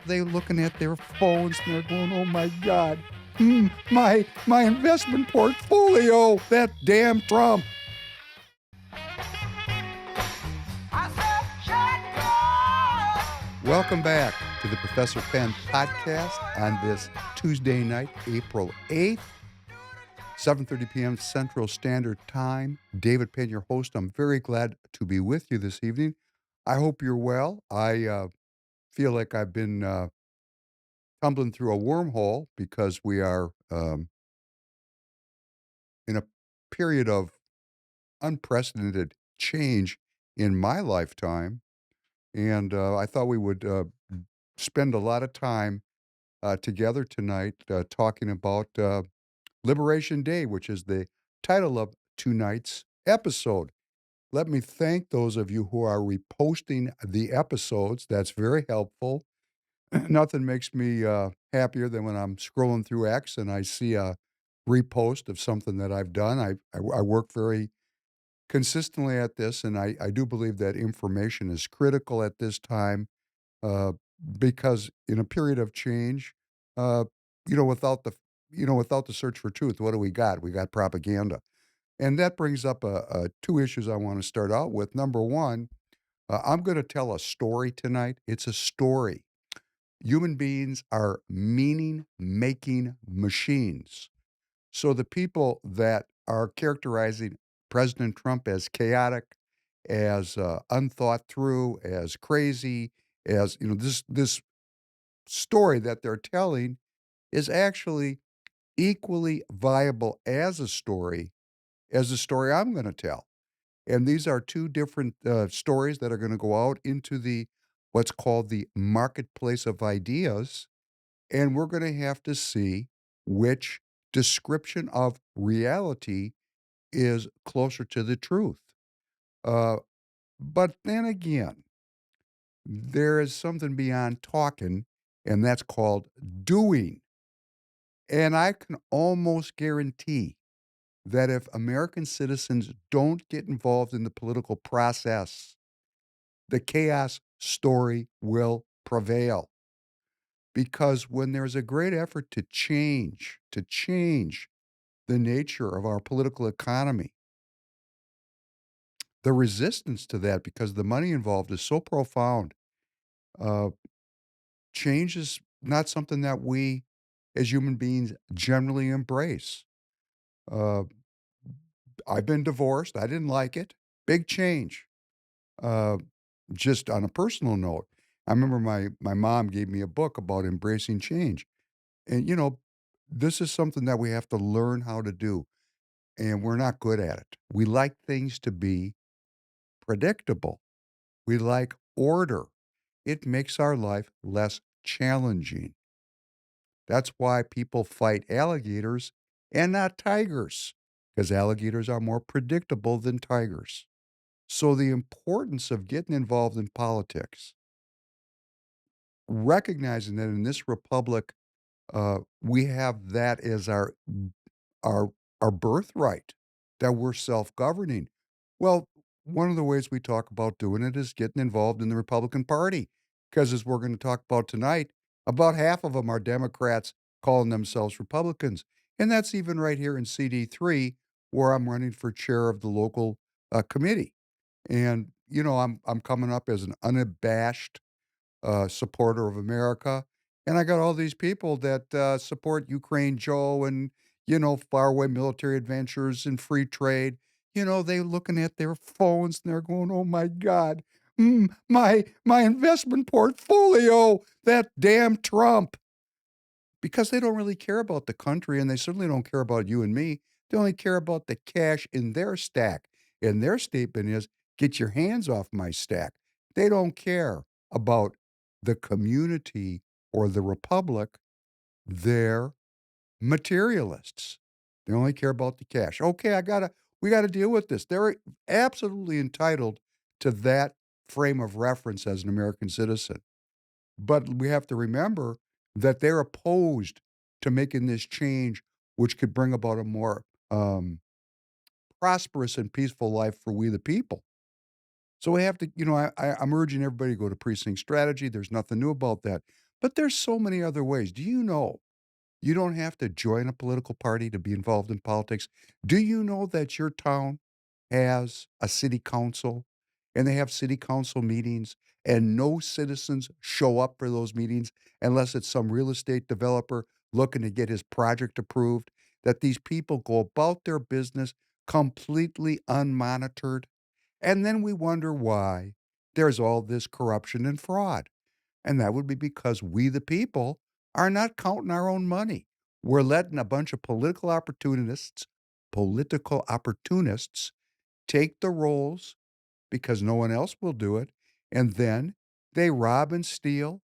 They looking at their phones and they're going, "Oh my God, my investment portfolio, that damn Trump." Welcome back to the Professor Penn podcast on this Tuesday night, April 8th, 7:30 p.m. Central Standard Time. David Penn, your host. I'm very glad to be with you this evening. I hope you're well. I feel like I've been tumbling through a wormhole because we are in a period of unprecedented change in my lifetime. And I thought we would spend a lot of time together tonight talking about Liberation Day, which is the title of tonight's episode. Let me thank those of you who are reposting the episodes. That's very helpful. Nothing makes me happier than when I'm scrolling through X and I see a repost of something that I've done. I work very consistently at this, and I do believe that information is critical at this time uh, because in a period of change, uh, you know, without the without the search for truth, what do we got? We got propaganda, and that brings up two issues I want to start out with. Number one, I'm going to tell a story tonight. It's a story. Human beings are meaning making machines. So the people that are characterizing President Trump as chaotic, as unthought through, as crazy, as this story that they're telling is actually equally viable as a story I'm going to tell. And these are two different stories that are going to go out into the what's called the marketplace of ideas, and we're going to have to see which description of reality is closer to the truth. Uh, but then again, there is something beyond talking, and that's called doing. And I can almost guarantee that if American citizens don't get involved in the political process, the chaos story will prevail. Because when there's a great effort to change the nature of our political economy, the resistance to that, because the money involved is so profound, uh, change is not something that we as human beings generally embrace. Uh, I've been divorced. I didn't like it. Big change. Uh, just on a personal note, I remember my mom gave me a book about embracing change, and this is something that we have to learn how to do, and we're not good at it. We like things to be predictable. We like order. It makes our life less challenging. That's why people fight alligators and not tigers, because alligators are more predictable than tigers. So, the importance of getting involved in politics, recognizing that in this republic, we have that as our our birthright, that we're self-governing. Well, one of the ways we talk about doing it is getting involved in the Republican Party, because as we're going to talk about tonight, about half of them are Democrats calling themselves Republicans. And that's even right here in CD3, where I'm running for chair of the local committee. And I'm coming up as an unabashed supporter of America. And I got all these people that support Ukraine Joe and, faraway military adventures and free trade. They looking at their phones and they're going, "Oh my God, my investment portfolio, that damn Trump." Because they don't really care about the country and they certainly don't care about you and me. They only care about the cash in their stack. And their statement is, "Get your hands off my stack." They don't care about the community or the republic. They're materialists. They only care about the cash. Okay, we gotta deal with this. They're absolutely entitled to that frame of reference as an American citizen. But we have to remember that they're opposed to making this change, which could bring about a more prosperous and peaceful life for we the people. So we have to, I'm urging everybody to go to precinct strategy. There's nothing new about that. But there's so many other ways. Do you know you don't have to join a political party to be involved in politics? Do you know that your town has a city council and they have city council meetings and no citizens show up for those meetings unless it's some real estate developer looking to get his project approved? That these people go about their business completely unmonitored? And then we wonder why there's all this corruption and fraud. And that would be because we, the people, are not counting our own money. We're letting a bunch of political opportunists take the roles because no one else will do it, and then they rob and steal,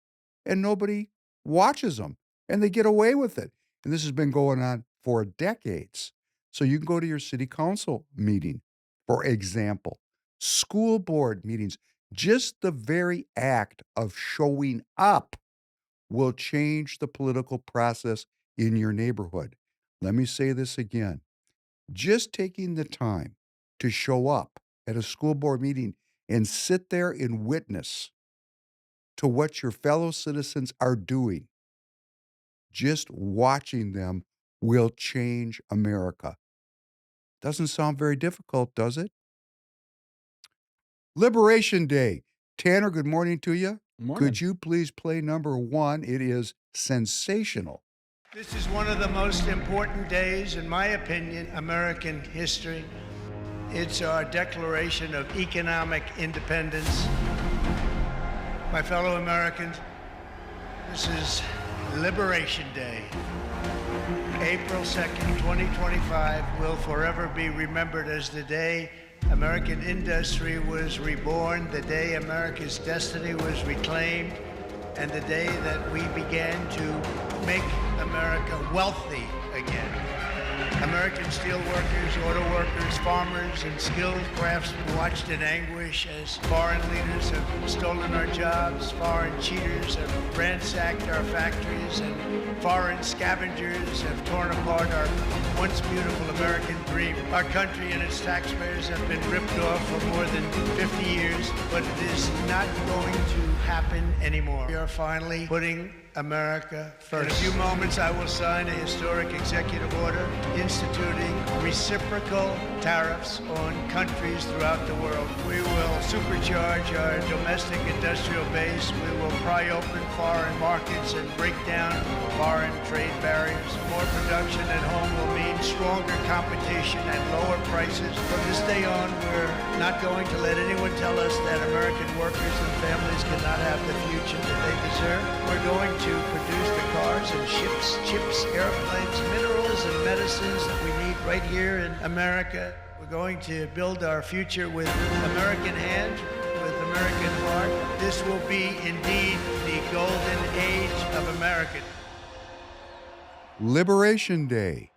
and nobody watches them, and they get away with it. And this has been going on for decades. So you can go to your city council meeting, for example, school board meetings. Just the very act of showing up will change the political process in your neighborhood. Let me say this again. Just taking the time to show up at a school board meeting and sit there and witness to what your fellow citizens are doing, just watching them will change America. Doesn't sound very difficult, does it? Liberation Day. Tanner, good morning to you. Could Morning. you please play number one? It is sensational. This is one of the most important days, in my opinion, American history. It's our declaration of economic independence. My fellow Americans, this is Liberation Day. April 2nd, 2025 will forever be remembered as the day American industry was reborn, the day America's destiny was reclaimed, and the day that we began to make America wealthy again. American steel workers, auto workers, farmers, and skilled craftsmen watched in anguish as foreign leaders have stolen our jobs, foreign cheaters have ransacked our factories, and foreign scavengers have torn apart our once beautiful American dream. Our country and its taxpayers have been ripped off for more than 50 years, but it is not going to happen anymore. We are finally putting America first. In a few moments, I will sign a historic executive order instituting reciprocal tariffs on countries throughout the world. We will supercharge our domestic industrial base. We will pry open foreign markets and break down foreign trade barriers. More production at home will mean stronger competition and lower prices. From this day on, we're not going to let anyone tell us that American workers and families cannot have the future that they deserve. We're going to produce the cars and ships, chips, airplanes, minerals, and medicines that we need right here in America. We're going to build our future with American hands, with American heart. This will be indeed the golden age of America. Liberation Day.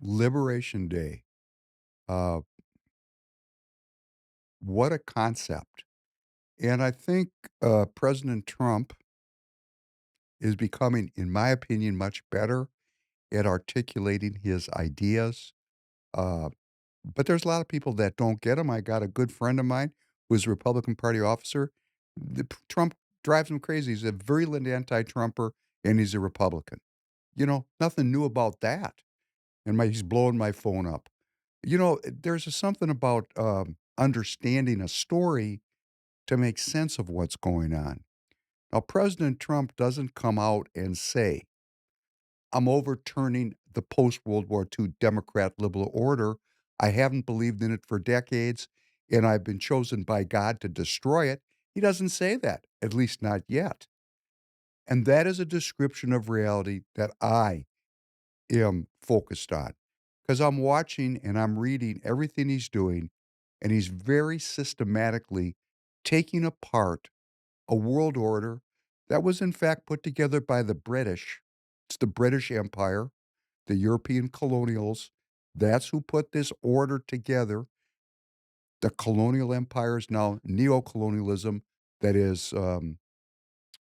Liberation Day. Uh, what a concept. And I think President Trump is becoming, in my opinion, much better at articulating his ideas. Uh, but there's a lot of people that don't get him. I got a good friend of mine who's a Republican Party officer. Trump drives him crazy. He's a virulent anti-Trumper, and he's a Republican. Nothing new about that. And he's blowing my phone up. There's something about understanding a story to make sense of what's going on. Now, President Trump doesn't come out and say, I'm overturning the post World War II Democrat liberal order. I haven't believed in it for decades, and I've been chosen by God to destroy it. He doesn't say that, at least not yet. And that is a description of reality that I am focused on because I'm watching and I'm reading everything he's doing, and he's very systematically taking apart a world order that was in fact put together by the British. It's the British Empire, the European colonials. That's who put this order together. The colonial empire is now neocolonialism that is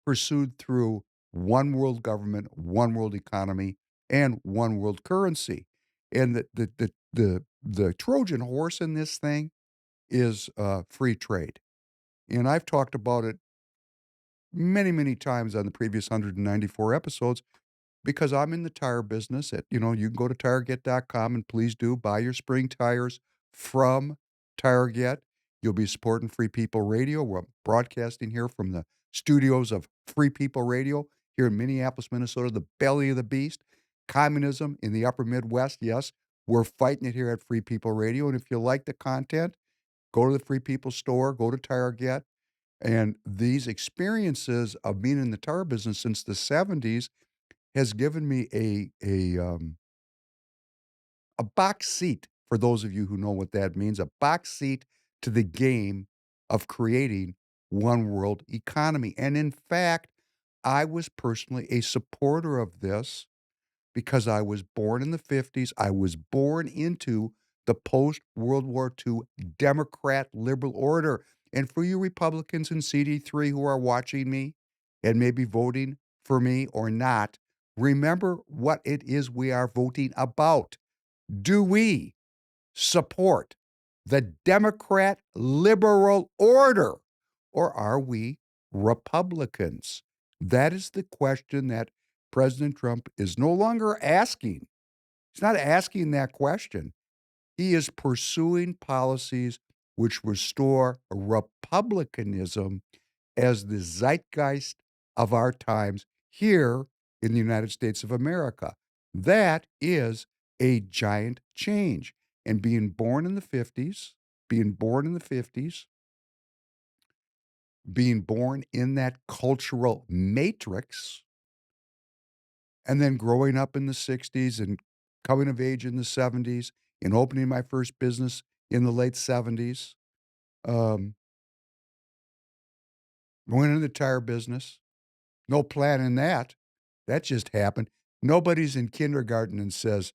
pursued through one world government, one world economy, and one world currency. And the Trojan horse in this thing is free trade. And I've talked about it many, many times on the previous 194 episodes because I'm in the tire business you can go to tireget.com and please do buy your spring tires from Tireget. You'll be supporting Free People Radio. We're broadcasting here from the studios of Free People Radio here in Minneapolis, Minnesota, the belly of the beast. Communism in the upper Midwest. Yes, we're fighting it here at Free People Radio. And if you like the content, go to the Free People store, go to Tireget. And these experiences of being in the tire business since the 70s has given me a box seat, for those of you who know what that means, a box seat to the game of creating one world economy. And in fact, I was personally a supporter of this because I was born in the 50s. I was born into the post World War II Democrat liberal order. And for you Republicans in CD3 who are watching me and maybe voting for me or not, remember what it is we are voting about. Do we support the Democrat liberal order or are we Republicans? That is the question that President Trump is no longer asking. He's not asking that question. He is pursuing policies which restore republicanism as the zeitgeist of our times here in the United States of America. That is a giant change. And being born in the 50s, being born in the 50s, being born in that cultural matrix, and then growing up in the 60s and coming of age in the 70s and opening my first business in the late 70s, um, going into the tire business, no plan in that. That just happened. Nobody's in kindergarten and says,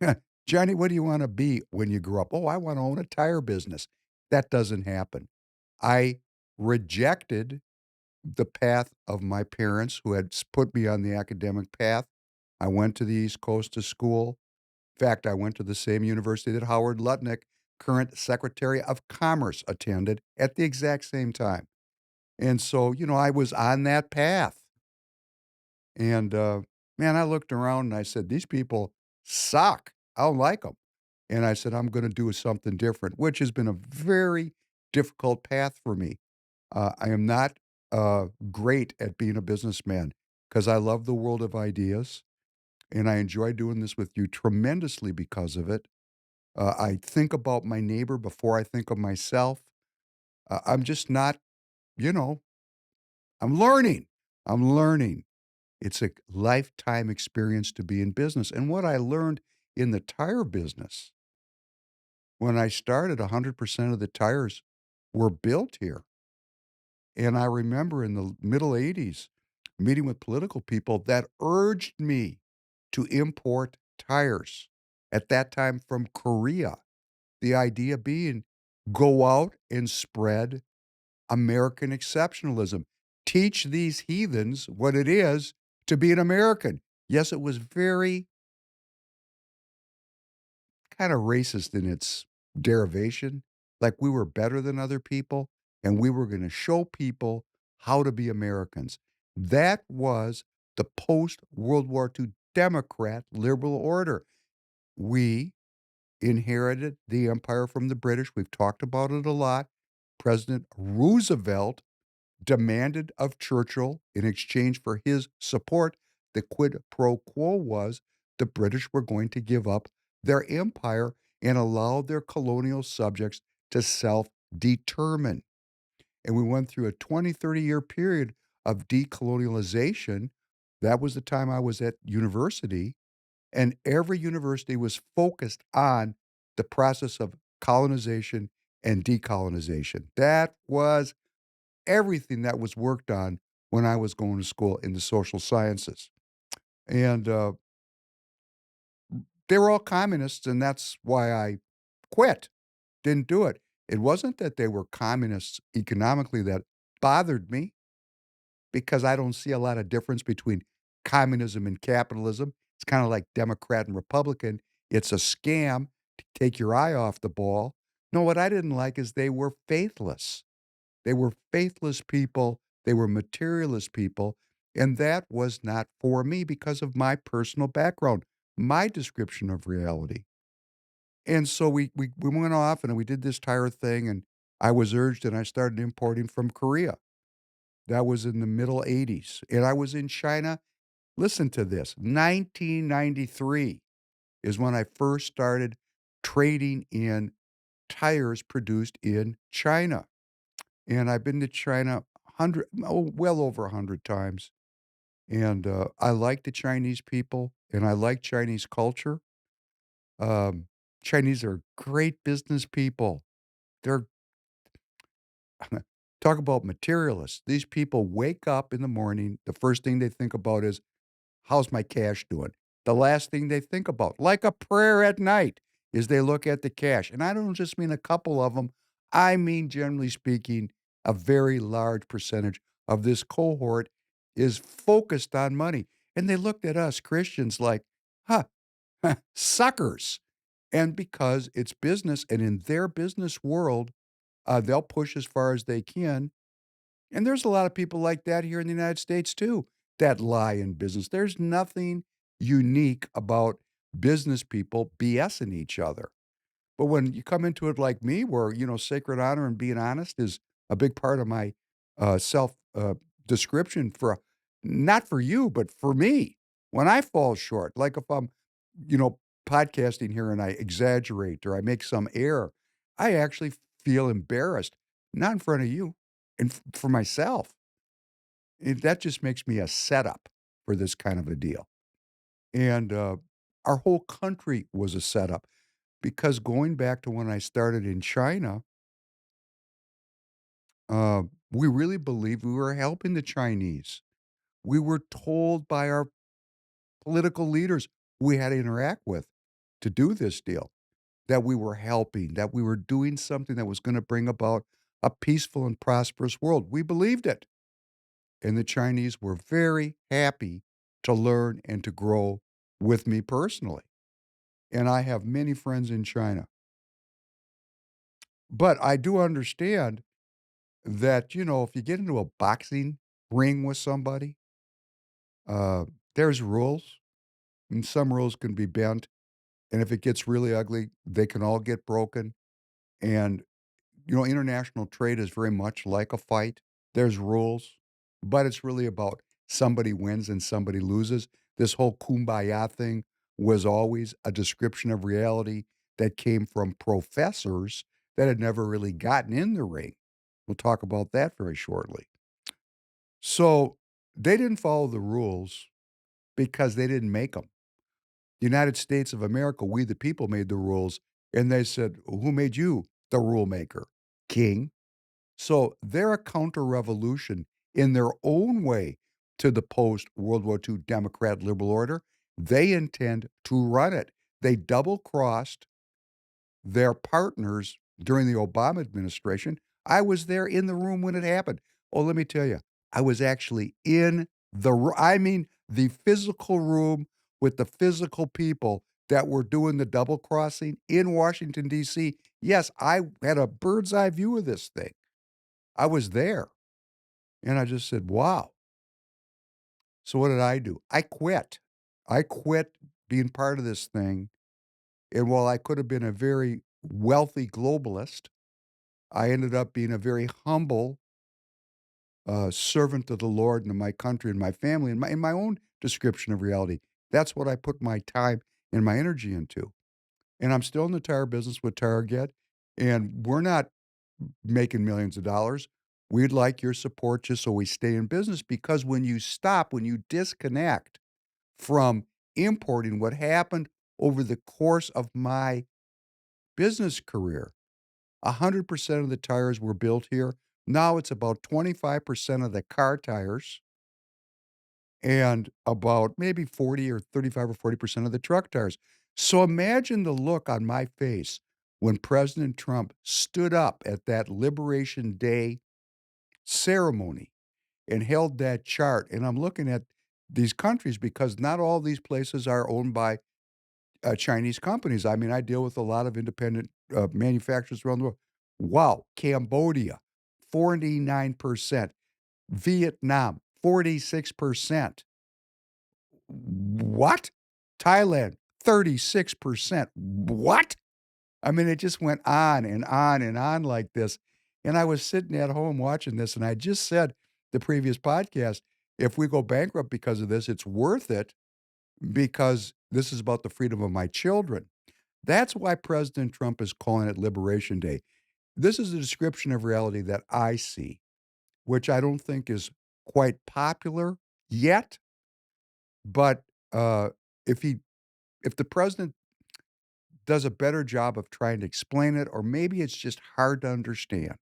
"Yeah, Johnny, what do you wanna be when you grow up?" "Oh, I wanna own a tire business." That doesn't happen. I rejected the path of my parents who had put me on the academic path. I went to the East Coast to school. In fact, I went to the same university that Howard Lutnick, current Secretary of Commerce, attended at the exact same time. And so, I was on that path. And, man, I looked around and I said, "These people suck. I don't like them." And I said, "I'm gonna do something different," which has been a very difficult path for me. I am not, great at being a businessman because I love the world of ideas, and I enjoy doing this with you tremendously because of it. I think about my neighbor before I think of myself. I'm just not, you know, I'm learning. I'm learning. It's a lifetime experience to be in business. And what I learned in the tire business, when I started, 100% of the tires were built here. And I remember in the middle 80s meeting with political people that urged me to import tires, at that time from Korea. The idea being go out and spread American exceptionalism. Teach these heathens what it is to be an American. Yes, it was very kind of racist in its derivation, like we were better than other people and we were going to show people how to be Americans. That was the post World War II Democrat liberal order. We inherited the empire from the British. We've talked about it a lot. President Roosevelt demanded of Churchill in exchange for his support, the quid pro quo was the British were going to give up their empire and allow their colonial subjects to self determine. And we went through a 20, 30-year period of decolonialization. That was the time I was at university. And every university was focused on the process of colonization and decolonization. That was everything that was worked on when I was going to school in the social sciences. And they were all communists, and that's why I quit, didn't do it. It wasn't that they were communists economically that bothered me because I don't see a lot of difference between communism and capitalism. It's kind of like Democrat and Republican. It's a scam to take your eye off the ball. No, what I didn't like is they were faithless. They were faithless people They were materialist people, and that was not for me because of my personal background, my description of reality. And so we went off and we did this tire thing, and I was urged and I started importing from Korea. That was in the middle '80s, and I was in China. Listen to this, 1993 is when I first started trading in tires produced in China, and I've been to China 100 well over 100 times, and, I like the Chinese people, and I like Chinese culture. Um, Chinese are great business people. They're talk about materialists. These people wake up in the morning, the first thing they think about is, "How's my cash doing?" The last thing they think about, like a prayer at night, is they look at the cash, and I don't just mean a couple of them. I mean, generally speaking, a very large percentage of this cohort is focused on money, and they looked at us Christians like, "Huh, suckers." And because it's business, and in their business world, they'll push as far as they can, and there's a lot of people like that here in the United States too, that lie in business. There's nothing unique about business people BSing each other. But when you come into it like me, where, sacred honor and being honest is a big part of my self description for not for you, but for me. When I fall short, like if I'm, you know, podcasting here and I exaggerate or I make some error, I actually feel embarrassed, not in front of you, and for myself. That just makes me a setup for this kind of a deal. And our whole country was a setup because going back to when I started in China, we really believed we were helping the Chinese. We were told by our political leaders we had to interact with to do this deal that we were helping, that we were doing something that was going to bring about a peaceful and prosperous world. We believed it. And the Chinese were very happy to learn and to grow with me personally. And I have many friends in China. But I do understand that, if you get into a boxing ring with somebody, uh, there's rules, and some rules can be bent. And if it gets really ugly, they can all get broken. And, international trade is very much like a fight. There's rules, but it's really about somebody wins and somebody loses. This whole kumbaya thing was always a description of reality that came from professors that had never really gotten in the ring. We'll talk about that very shortly. So they didn't follow the rules because they didn't make them. United States of America, we the people made the rules, and they said, "Who made you the rule maker? King." So they're a counter-revolution in their own way to the post-World War II Democrat liberal order. They intend to run it. They double-crossed their partners during the Obama administration. I was there in the room when it happened. Oh, let me tell you, I was actually in I mean, the physical room with the physical people that were doing the double crossing in Washington, D.C. Yes, I had a bird's eye view of this thing. I was there, and I just said, "Wow." So what did I do? I quit. I quit being part of this thing, and while I could have been a very wealthy globalist, I ended up being a very humble, servant of the Lord and of my country and my family and my own description of reality. That's what I put my time and my energy into, and I'm still in the tire business with Target, and we're not making millions of dollars. We'd like your support just so we stay in business because when you disconnect from importing what happened over the course of my business career, 100% of the tires were built here. Now it's about 25% of the car tires and about maybe 40 or 35 or 40% of the truck tires. So imagine the look on my face when President Trump stood up at that Liberation Day ceremony and held that chart. And I'm looking at these countries because not all these places are owned by Chinese companies. I mean, I deal with a lot of independent manufacturers around the world. Wow, Cambodia, 49%. Vietnam, 46%. What? Thailand, 36%. What? I mean, it just went on and on and on like this. And I was sitting at home watching this, and I just said the previous podcast, if we go bankrupt because of this, it's worth it because this is about the freedom of my children. That's why President Trump is calling it Liberation Day. This is a description of reality that I see, which I don't think is quite popular yet. But if he, if the president does a better job of trying to explain it, or maybe it's just hard to understand,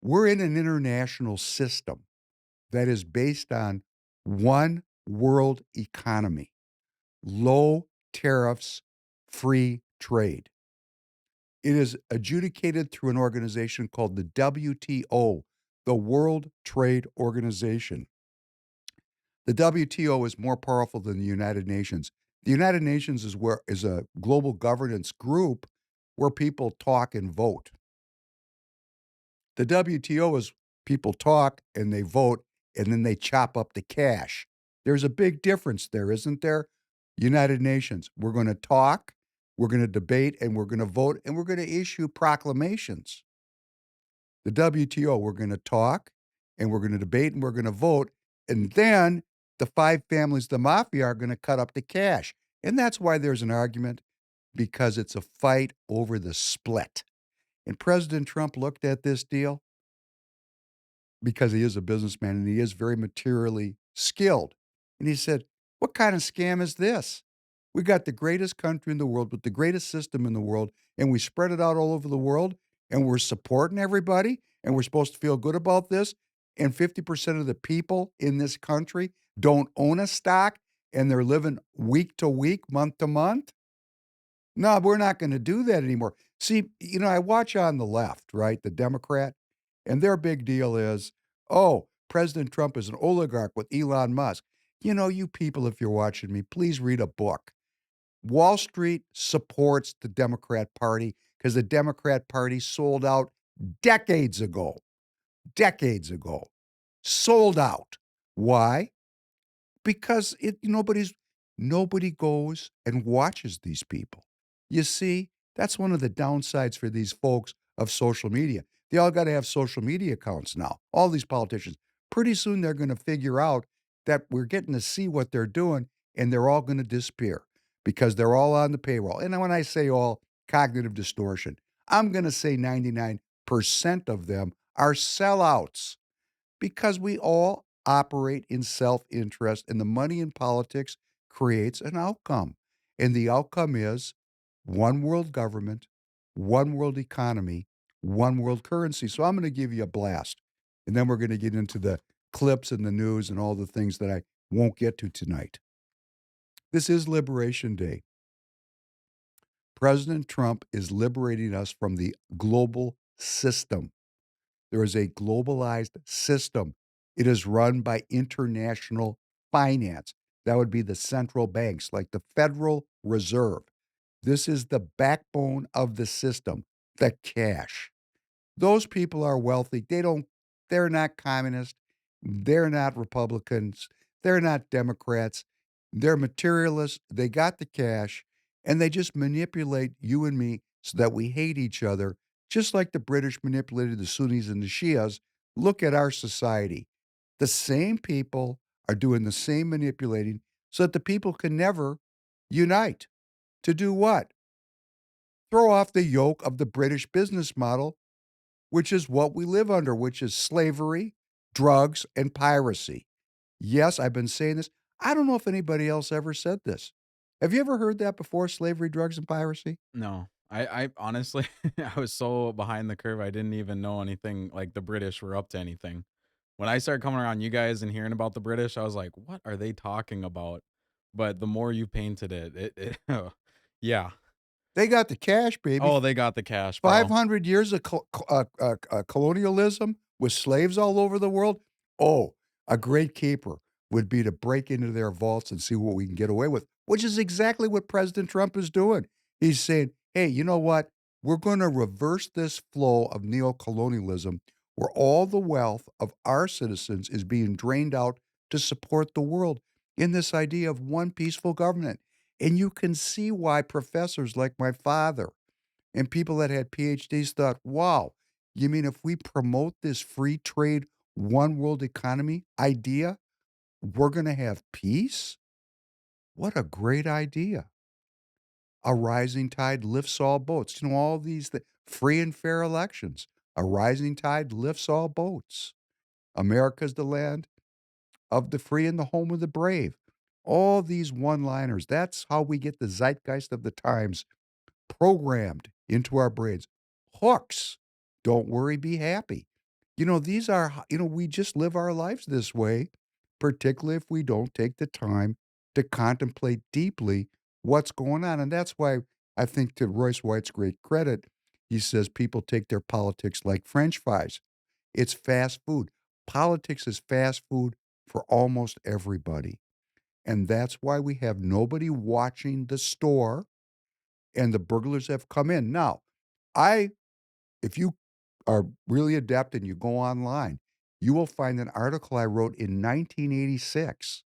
we're in an international system that is based on one world economy, low tariffs, free trade. It is adjudicated through an organization called the WTO, the World Trade Organization. The WTO is more powerful than the United Nations. The United Nations is a global governance group where people talk and vote. The WTO is people talk and they vote and then they chop up the cash. There's a big difference there, isn't there? United Nations, we're going to talk, we're going to debate, and we're going to vote, and we're going to issue proclamations. The WTO, we're going to talk and we're going to debate and we're going to vote. And then the five families, the mafia, are going to cut up the cash. And that's why there's an argument because it's a fight over the split. And President Trump looked at this deal because he is a businessman and he is very materially skilled. And he said, "What kind of scam is this? We got the greatest country in the world with the greatest system in the world, and we spread it out all over the world, and we're supporting everybody, and we're supposed to feel good about this. And 50% of the people in this country don't own a stock, and they're living week to week, month to month. No, we're not gonna do that anymore." See, I watch on the left, right, the Democrat, and their big deal is, "Oh, President Trump is an oligarch with Elon Musk." You people, if you're watching me, please read a book. Wall Street supports the Democrat Party because the Democrat Party sold out decades ago, decades ago. Sold out. Why? Because nobody goes and watches these people. You see, that's one of the downsides for these folks of social media. They all got to have social media accounts now. All these politicians. Pretty soon they're going to figure out that we're getting to see what they're doing and they're all going to disappear because they're all on the payroll. And when I say all, cognitive distortion, I'm going to say 99% of them are sellouts because we all operate in self interest, and the money in politics creates an outcome. And the outcome is one world government, one world economy, one world currency. So I'm going to give you a blast. And then we're going to get into the clips and the news and all the things that I won't get to tonight. This is Liberation Day. President Trump is liberating us from the global system. There is a globalized system. It is run by international finance. That would be the central banks, like the Federal Reserve. This is the backbone of the system, the cash. Those people are wealthy. They're not communists. They're not Republicans. They're not Democrats. They're materialists. They got the cash and they just manipulate you and me so that we hate each other, just like the British manipulated the Sunnis and the Shias. Look at our society. The same people are doing the same manipulating so that the people can never unite. To do what? Throw off the yoke of the British business model, which is what we live under, which is slavery, drugs, and piracy. Yes, I've been saying this. I don't know if anybody else ever said this. Have you ever heard that before? Slavery, drugs, and piracy? No. I honestly I was so behind the curve, I didn't even know anything like the British were up to anything. When I started coming around you guys and hearing about the British, I was like, "What are they talking about?" But the more you painted it yeah. They got the cash, baby. Oh, they got the cash, bro. 500 years of colonialism with slaves all over the world. Oh, a great keeper would be to break into their vaults and see what we can get away with, which is exactly what President Trump is doing. He's saying, hey, you know what? We're going to reverse this flow of neocolonialism where all the wealth of our citizens is being drained out to support the world in this idea of one peaceful government. And you can see why professors like my father and people that had PhDs thought, wow, you mean if we promote this free trade, one world economy idea, we're going to have peace? What a great idea. A rising tide lifts all boats. You know, all these free and fair elections. A rising tide lifts all boats. America's the land of the free and the home of the brave. All these one liners. That's how we get the zeitgeist of the times programmed into our brains. Hooks. Don't worry, be happy. You know, these are, we just live our lives this way, particularly if we don't take the time to contemplate deeply what's going on. And that's why I think, to Royce White's great credit, he says people take their politics like French fries. It's fast food. Politics is fast food for almost everybody. And that's why we have nobody watching the store and the burglars have come in. Now, I if you are really adept and you go online, you will find an article I wrote in 1986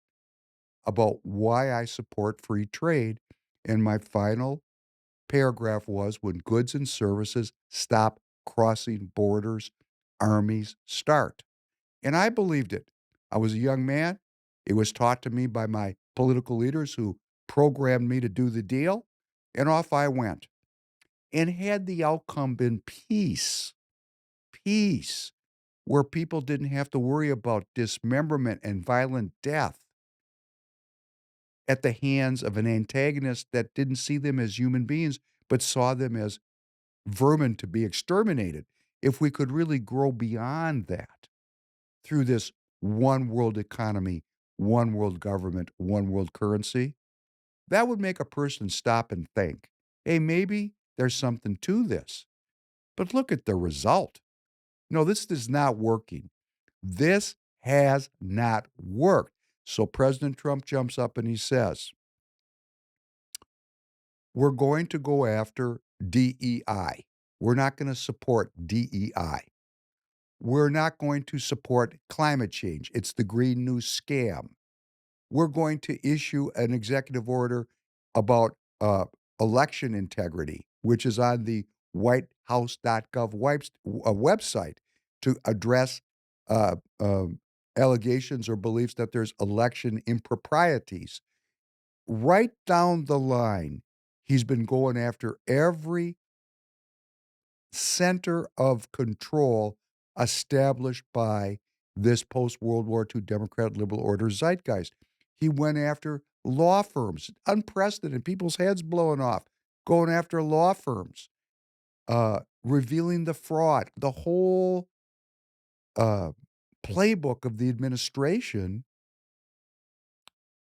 about why I support free trade. And my final paragraph was when goods and services stop crossing borders, armies start. And I believed it. I was a young man. It was taught to me by my political leaders who programmed me to do the deal. And off I went. And had the outcome been peace, where people didn't have to worry about dismemberment and violent death at the hands of an antagonist that didn't see them as human beings, but saw them as vermin to be exterminated. If we could really grow beyond that through this one world economy, one world government, one world currency, that would make a person stop and think, hey, maybe there's something to this. But look at the result. No, this is not working. This has not worked. So President Trump jumps up and he says, we're going to go after DEI. We're not going to support DEI. We're not going to support climate change. It's the Green New Scam. We're going to issue an executive order about election integrity, which is on the whitehouse.gov website to address uh, um, allegations or beliefs that there's election improprieties. Right down the line, he's been going after every center of control established by this post World War II Democrat liberal order zeitgeist. He went after law firms, unprecedented, people's heads blowing off, going after law firms, revealing the fraud. The whole uh, playbook of the administration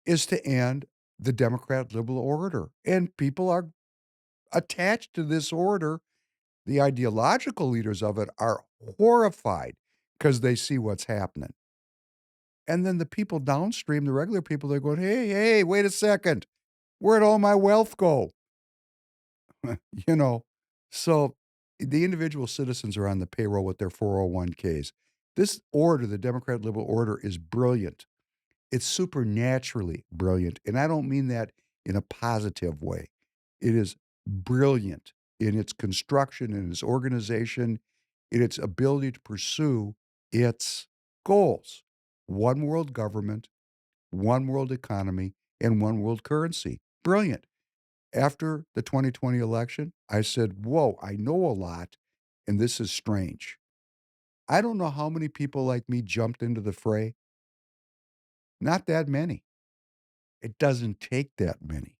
is to end the Democrat liberal order. And people are attached to this order. The ideological leaders of it are horrified because they see what's happening. And then the people downstream, the regular people, they're going, hey, hey, wait a second. Where'd all my wealth go? you know, so the individual citizens are on the payroll with their 401ks. This order, the Democrat liberal order, is brilliant. It's supernaturally brilliant. And I don't mean that in a positive way. It is brilliant in its construction, in its organization, in its ability to pursue its goals. One world government, one world economy, and one world currency. Brilliant. After the 2020 election, I said, whoa, I know a lot, and this is strange. I don't know how many people like me jumped into the fray. Not that many. It doesn't take that many.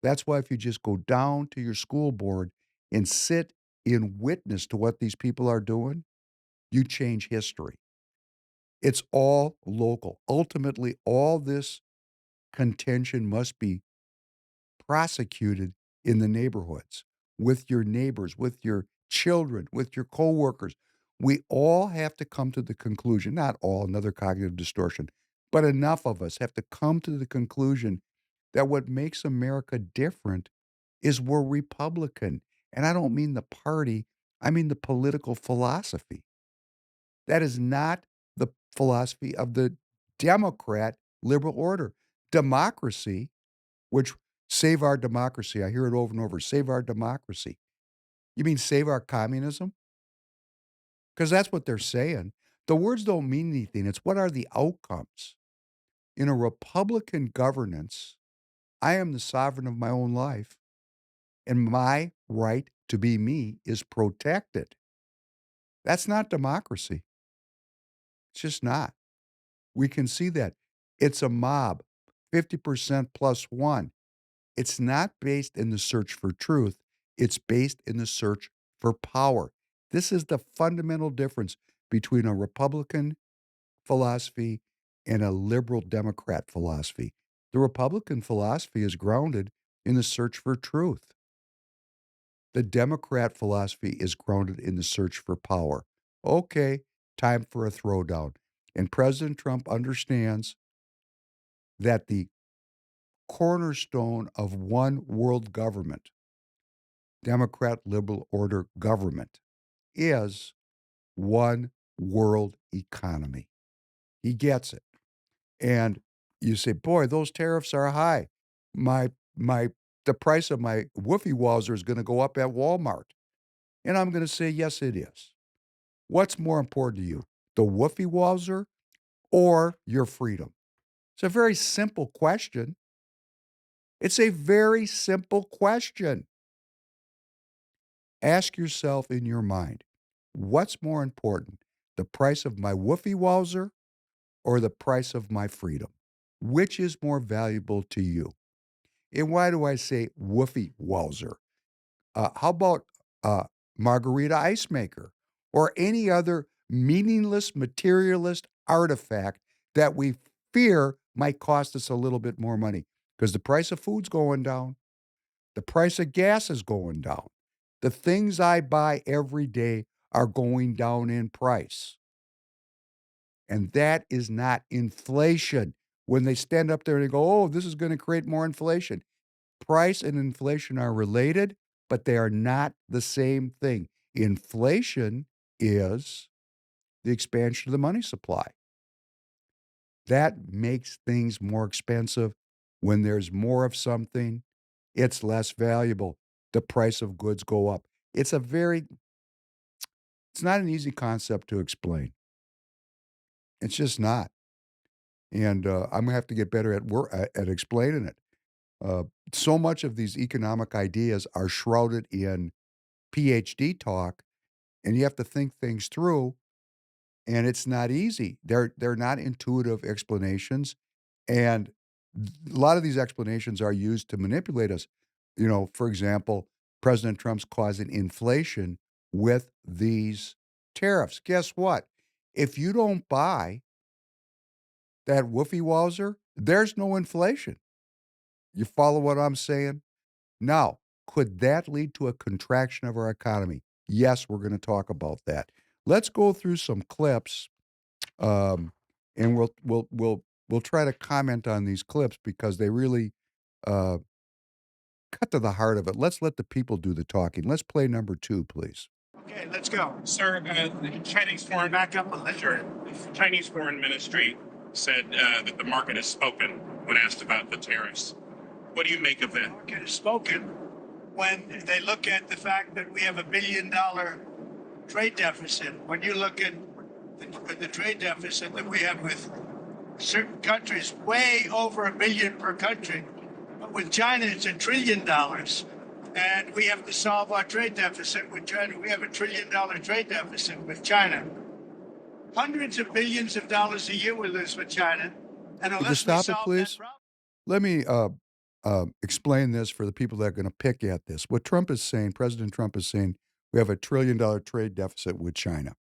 That's why if you just go down to your school board and sit in witness to what these people are doing, you change history. It's all local. Ultimately, all this contention must be prosecuted in the neighborhoods, with your neighbors, with your children, with your coworkers. We all have to come to the conclusion, not all, another cognitive distortion, but enough of us have to come to the conclusion that what makes America different is we're Republican. And I don't mean the party, I mean the political philosophy. That is not the philosophy of the Democrat liberal order. Democracy, which save our democracy. I hear it over and over. Save our democracy. You mean save our communism? Because that's what they're saying. The words don't mean anything. It's what are the outcomes. In a Republican governance, I am the sovereign of my own life, and my right to be me is protected. That's not democracy. It's just not. We can see that. It's a mob, 50% plus one. It's not based in the search for truth. It's based in the search for power. This is the fundamental difference between a Republican philosophy and a liberal Democrat philosophy. The Republican philosophy is grounded in the search for truth. The Democrat philosophy is grounded in the search for power. Okay, time for a throwdown. And President Trump understands that the cornerstone of one world government, Democrat liberal order government, is one world economy. He gets it. And you say, boy, those tariffs are high. My the price of my woofy wowzer is going to go up at Walmart. And I'm going to say, yes, it is. What's more important to you, the woofy wowzer or your freedom? It's a very simple question. It's a very simple question. Ask yourself in your mind, what's more important, the price of my woofy wowzer or the price of my freedom? Which is more valuable to you? And why do I say woofy wowzer? How about margarita ice maker or any other meaningless materialist artifact that we fear might cost us a little bit more money? Because the price of food's going down. The price of gas is going down. The things I buy every day are going down in price. And that is not inflation. When they stand up there and they go, oh, this is going to create more inflation. Price and inflation are related, but they are not the same thing. Inflation is the expansion of the money supply. That makes things more expensive. When there's more of something, it's less valuable. The price of goods go up. It's not an easy concept to explain. It's just not. And I'm gonna have to get better at explaining it. Uh, so much of these economic ideas are shrouded in PhD talk, and you have to think things through, and it's not easy. They're not intuitive explanations, and a lot of these explanations are used to manipulate us. For example, President Trump's causing inflation with these tariffs. Guess what? If you don't buy that woofy wowzer, there's no inflation. You follow what I'm saying? Now, could that lead to a contraction of our economy? Yes, we're going to talk about that. Let's go through some clips, um, and we'll try to comment on these clips because they really uh, cut to the heart of it. Let's let the people do the talking. Let's play number 2, please. Okay, let's go. Sir, the Chinese foreign Back up a little. sure, the Chinese foreign ministry said that the market has spoken when asked about the tariffs. What do you make of that? Market has spoken when they look at the fact that we have $1 billion trade deficit. When you look at the trade deficit that we have with certain countries, way over $1 billion per country. But with China, it's $1 trillion. And we have to solve our trade deficit with China. We have $1 trillion trade deficit with China. Hundreds of billions of dollars a year we lose with China. And Would you unless we stop it, solve that please? problem, Let me explain this for the people that are going to pick at this. What Trump is saying, President Trump is saying, we have $1 trillion trade deficit with China.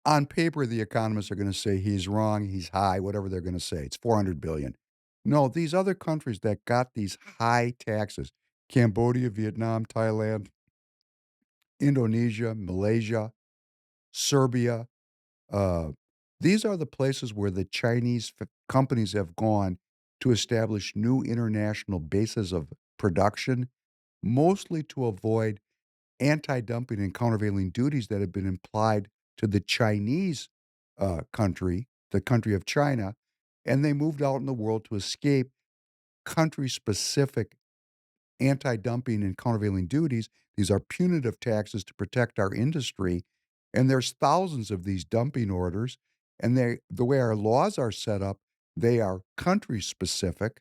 On paper, the economists are going to say he's wrong, he's high, whatever they're going to say. It's 400 billion. No, these other countries that got these high taxes, Cambodia, Vietnam, Thailand, Indonesia, Malaysia, Serbia, uh, these are the places where the Chinese companies have gone to establish new international bases of production, mostly to avoid anti-dumping and countervailing duties that have been implied to the Chinese country, the country of China, and they moved out in the world to escape country-specific anti-dumping and countervailing duties. These are punitive taxes to protect our industry, and there's thousands of these dumping orders, and the way our laws are set up, they are country-specific.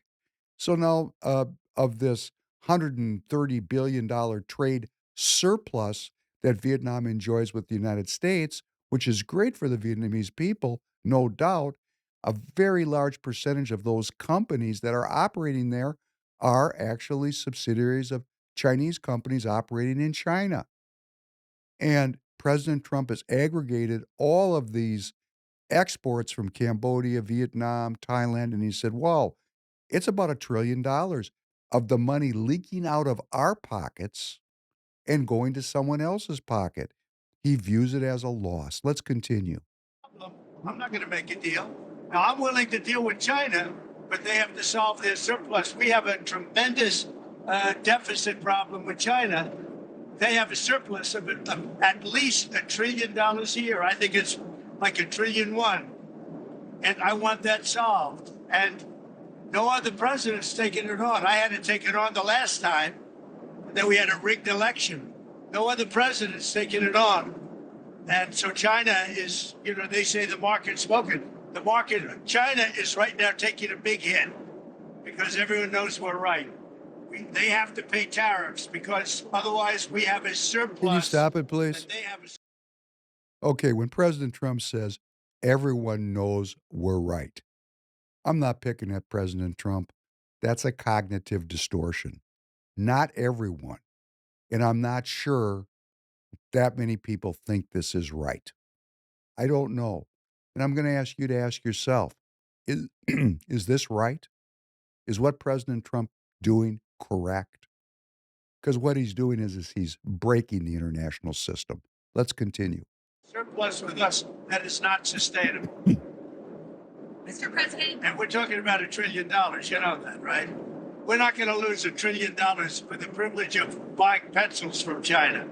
So now, of this $130 billion trade surplus that Vietnam enjoys with the United States, which is great for the Vietnamese people, no doubt, a very large percentage of those companies that are operating there are actually subsidiaries of Chinese companies operating in China. And President Trump has aggregated all of these exports from Cambodia, Vietnam, Thailand, and he said, "Whoa, it's about $1 trillion of the money leaking out of our pockets and going to someone else's pocket." He views it as a loss. Let's continue. I'm not going to make a deal. Now, I'm willing to deal with China, but they have to solve their surplus. We have a tremendous deficit problem with China. They have a surplus of at least $1 trillion a year. I think it's like $1.1 trillion. And I want that solved. And no other president's taken it on. I had to take it on the last time. Then we had a rigged election. No other president's taken it on. And so China is, they say the market's spoken. China is right now taking a big hit because everyone knows we're right. They have to pay tariffs because otherwise we have a surplus. Can you stop it, please? And they have a Okay, when President Trump says everyone knows we're right, I'm not picking at President Trump. That's a cognitive distortion. Not everyone. And I'm not sure that many people think this is right. I don't know. And I'm going to ask you to ask yourself, is, is this right? Is what President Trump doing correct? Because what he's doing is he's breaking the international system. Let's continue. surplus with us that is not sustainable. Mr. President, And we're talking about $1 trillion. You know that, right? We're not going to lose $1 trillion for the privilege of buying pencils from China.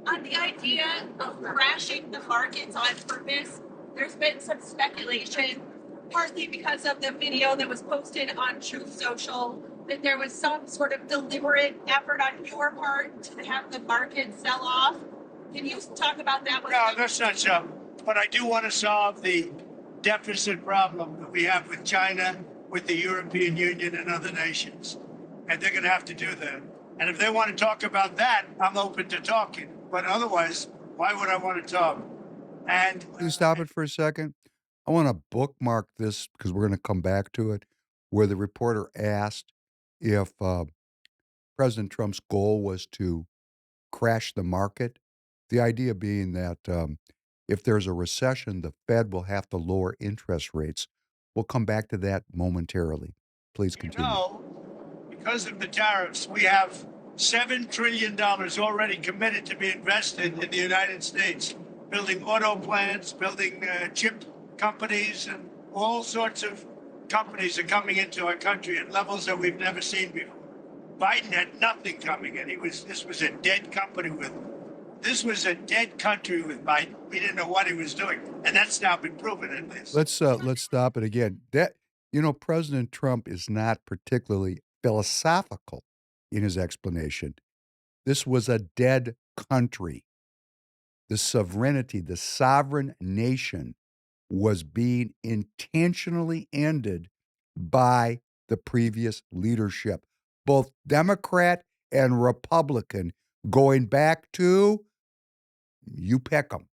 on the idea of crashing the markets on purpose, there's been some speculation, partly because of the video that was posted on Truth Social, that there was some sort of deliberate effort on your part to have the market sell off. Can you talk about that? No, that's not so. But I do want to solve the deficit problem that we have with China, with the European Union, and other nations. And they're going to have to do that. And if they want to talk about that, I'm open to talking. But otherwise, why would I want to talk? And Can you stop it for a second? I want to bookmark this because we're going to come back to it, where the reporter asked if President Trump's goal was to crash the market. The idea being that if there's a recession, the Fed will have to lower interest rates. We'll come back to that momentarily. Please continue. because of the tariffs, we have $7 trillion already committed to be invested in the United States, building auto plants, building chip companies, and all sorts of companies are coming into our country at levels that we've never seen before. Biden had nothing coming in. This was a dead country with Biden. We didn't know what he was doing, and that's now been proven in this. Let's stop it again. President Trump is not particularly philosophical in his explanation. This was a dead country. The sovereign nation was being intentionally ended by the previous leadership, both Democrat and Republican, going back to you pick them.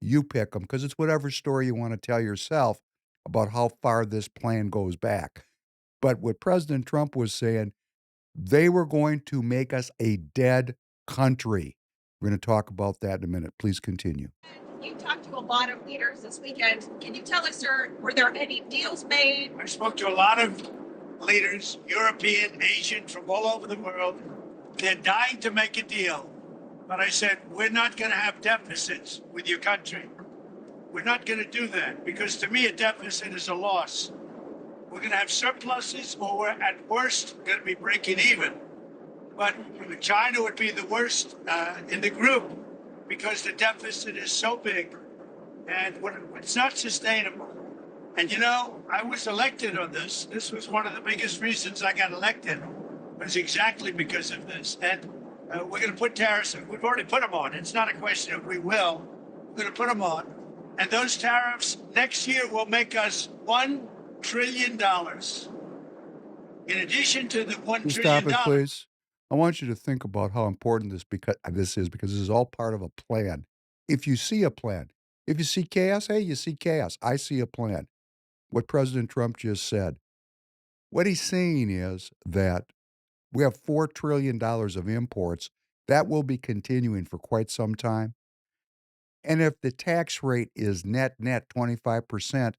You pick them, because it's whatever story you want to tell yourself about how far this plan goes back. But what President Trump was saying, they were going to make us a dead country. We're going to talk about that in a minute. Please continue. You talked to a lot of leaders this weekend. Can you tell us, sir, were there any deals made? I spoke to a lot of leaders, European, Asian, from all over the world. They're dying to make a deal. But I said, we're not going to have deficits with your country. We're not going to do that, because to me, a deficit is a loss. We're going to have surpluses, or we're at worst going to be breaking even. But China would be the worst in the group. because the deficit is so big and it's not sustainable. And you know, I was elected on this. This was one of the biggest reasons I got elected, was exactly because of this. And we're going to put tariffs, we've already put them on. It's not a question of we will. We're going to put them on. And those tariffs next year will make us $1 trillion. In addition to the $1 Can you trillion. stop it, please? I want you to think about how important this is because this is all part of a plan. If you see a plan, if you see chaos, hey, you see chaos. I see a plan. What President Trump just said, what he's saying is that we have $4 trillion of imports. That will be continuing for quite some time. And if the tax rate is net 25%,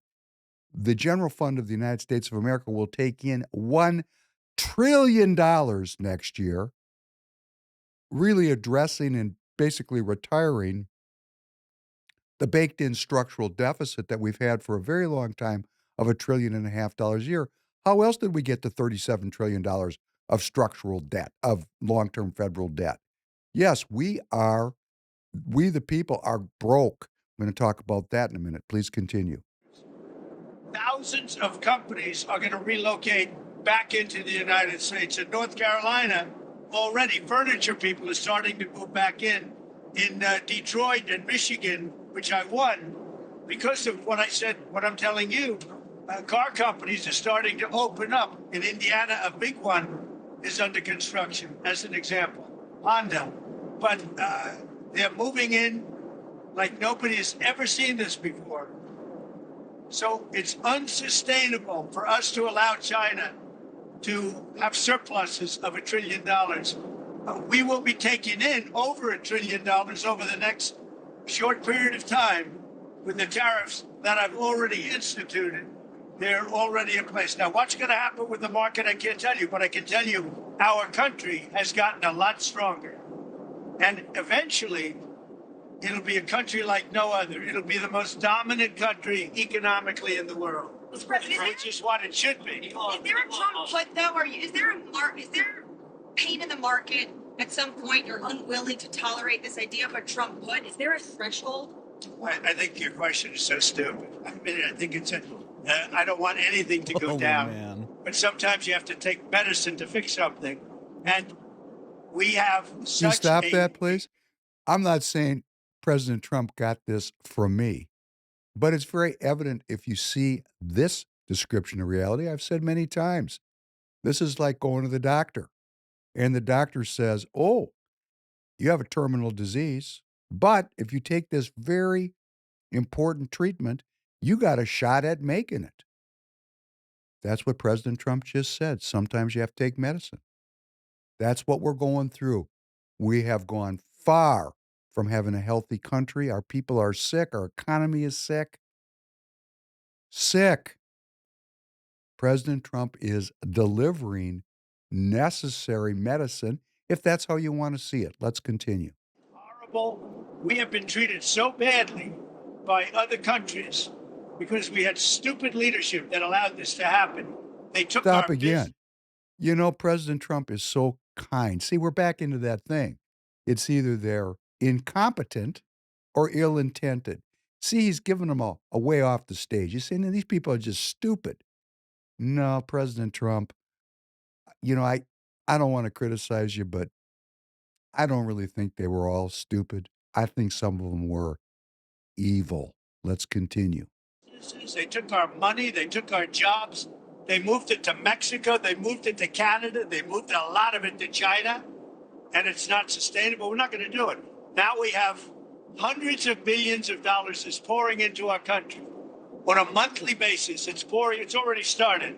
the general fund of the United States of America will take in $1 trillion next year, really addressing and basically retiring the baked in structural deficit that we've had for a very long time of $1.5 trillion a year. How else did we get to $37 trillion of structural debt, of long-term federal debt? Yes, we the people are broke. I'm going to talk about that in a minute. Please continue. Thousands of companies are going to relocate back into the United States. In North Carolina, already furniture people are starting to move back in Detroit and Michigan, which I won because of what I said, what I'm telling you. Car companies are starting to open up. In Indiana, a big one is under construction, as an example, Honda. But they're moving in like nobody has ever seen this before. So it's unsustainable for us to allow China to have surpluses of $1 trillion. We will be taking in over $1 trillion over the next short period of time with the tariffs that I've already instituted. They're already in place. Now, what's going to happen with the market, I can't tell you, but I can tell you our country has gotten a lot stronger. And eventually, it'll be a country like no other. It'll be the most dominant country economically in the world, which is what it should be. Is there a Trump put though, or is there pain in the market at some point? You're unwilling to tolerate this idea of a Trump put. Is there a threshold? I think your question is so stupid. I mean, I think it's I don't want anything to go down. Man. But sometimes you have to take medicine to fix something. And we have such Can you stop that, please? I'm not saying President Trump got this from me, but it's very evident if you see this description of reality. I've said many times, this is like going to the doctor, and the doctor says, oh, you have a terminal disease, but if you take this very important treatment, you got a shot at making it. That's what President Trump just said. Sometimes you have to take medicine. That's what we're going through. We have gone far from having a healthy country. Our people are sick. Our economy is sick. Sick. President Trump is delivering necessary medicine, if that's how you want to see it. Let's continue. Horrible. We have been treated so badly by other countries because we had stupid leadership that allowed this to happen. They took Stop our again. You know, President Trump is so kind. See, we're back into that thing. It's either they're incompetent or ill-intended. See, he's giving them a way off the stage. He's saying these people are just stupid. No, President Trump, you know, I don't want to criticize you, but I don't really think they were all stupid. I think some of them were evil. Let's continue. They took our money. They took our jobs. They moved it to Mexico. They moved it to Canada. They moved a lot of it to China. And it's not sustainable. We're not going to do it. Now we have hundreds of billions of dollars is pouring into our country. On a monthly basis, it's pouring. It's already started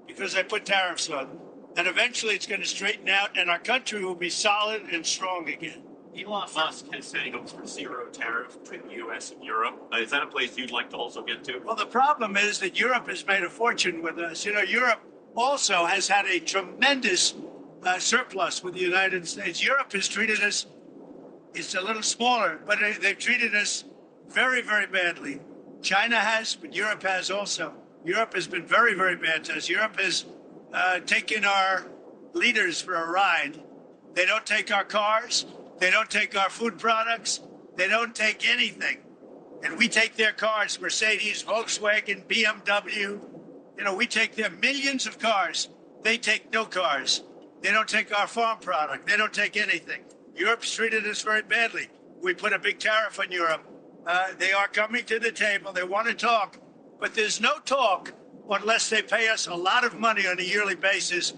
because I put tariffs on. And eventually it's going to straighten out and our country will be solid and strong again. Elon Musk has said he goes for zero tariff between the U.S. and Europe. Is that a place you'd like to also get to? Well, the problem is that Europe has made a fortune with us. You know, Europe also has had a tremendous surplus with the United States. Europe has treated us, it's a little smaller, but they've treated us very, very badly. China has, but Europe has also. Europe has been very, very bad to us. Europe has taken our leaders for a ride. They don't take our cars. They don't take our food products. They don't take anything. And we take their cars, Mercedes, Volkswagen, BMW. You know, we take their millions of cars. They take no cars. They don't take our farm product. They don't take anything. Europe's treated us very badly. We put a big tariff on Europe. They are coming to the table. They want to talk, but there's no talk unless they pay us a lot of money on a yearly basis.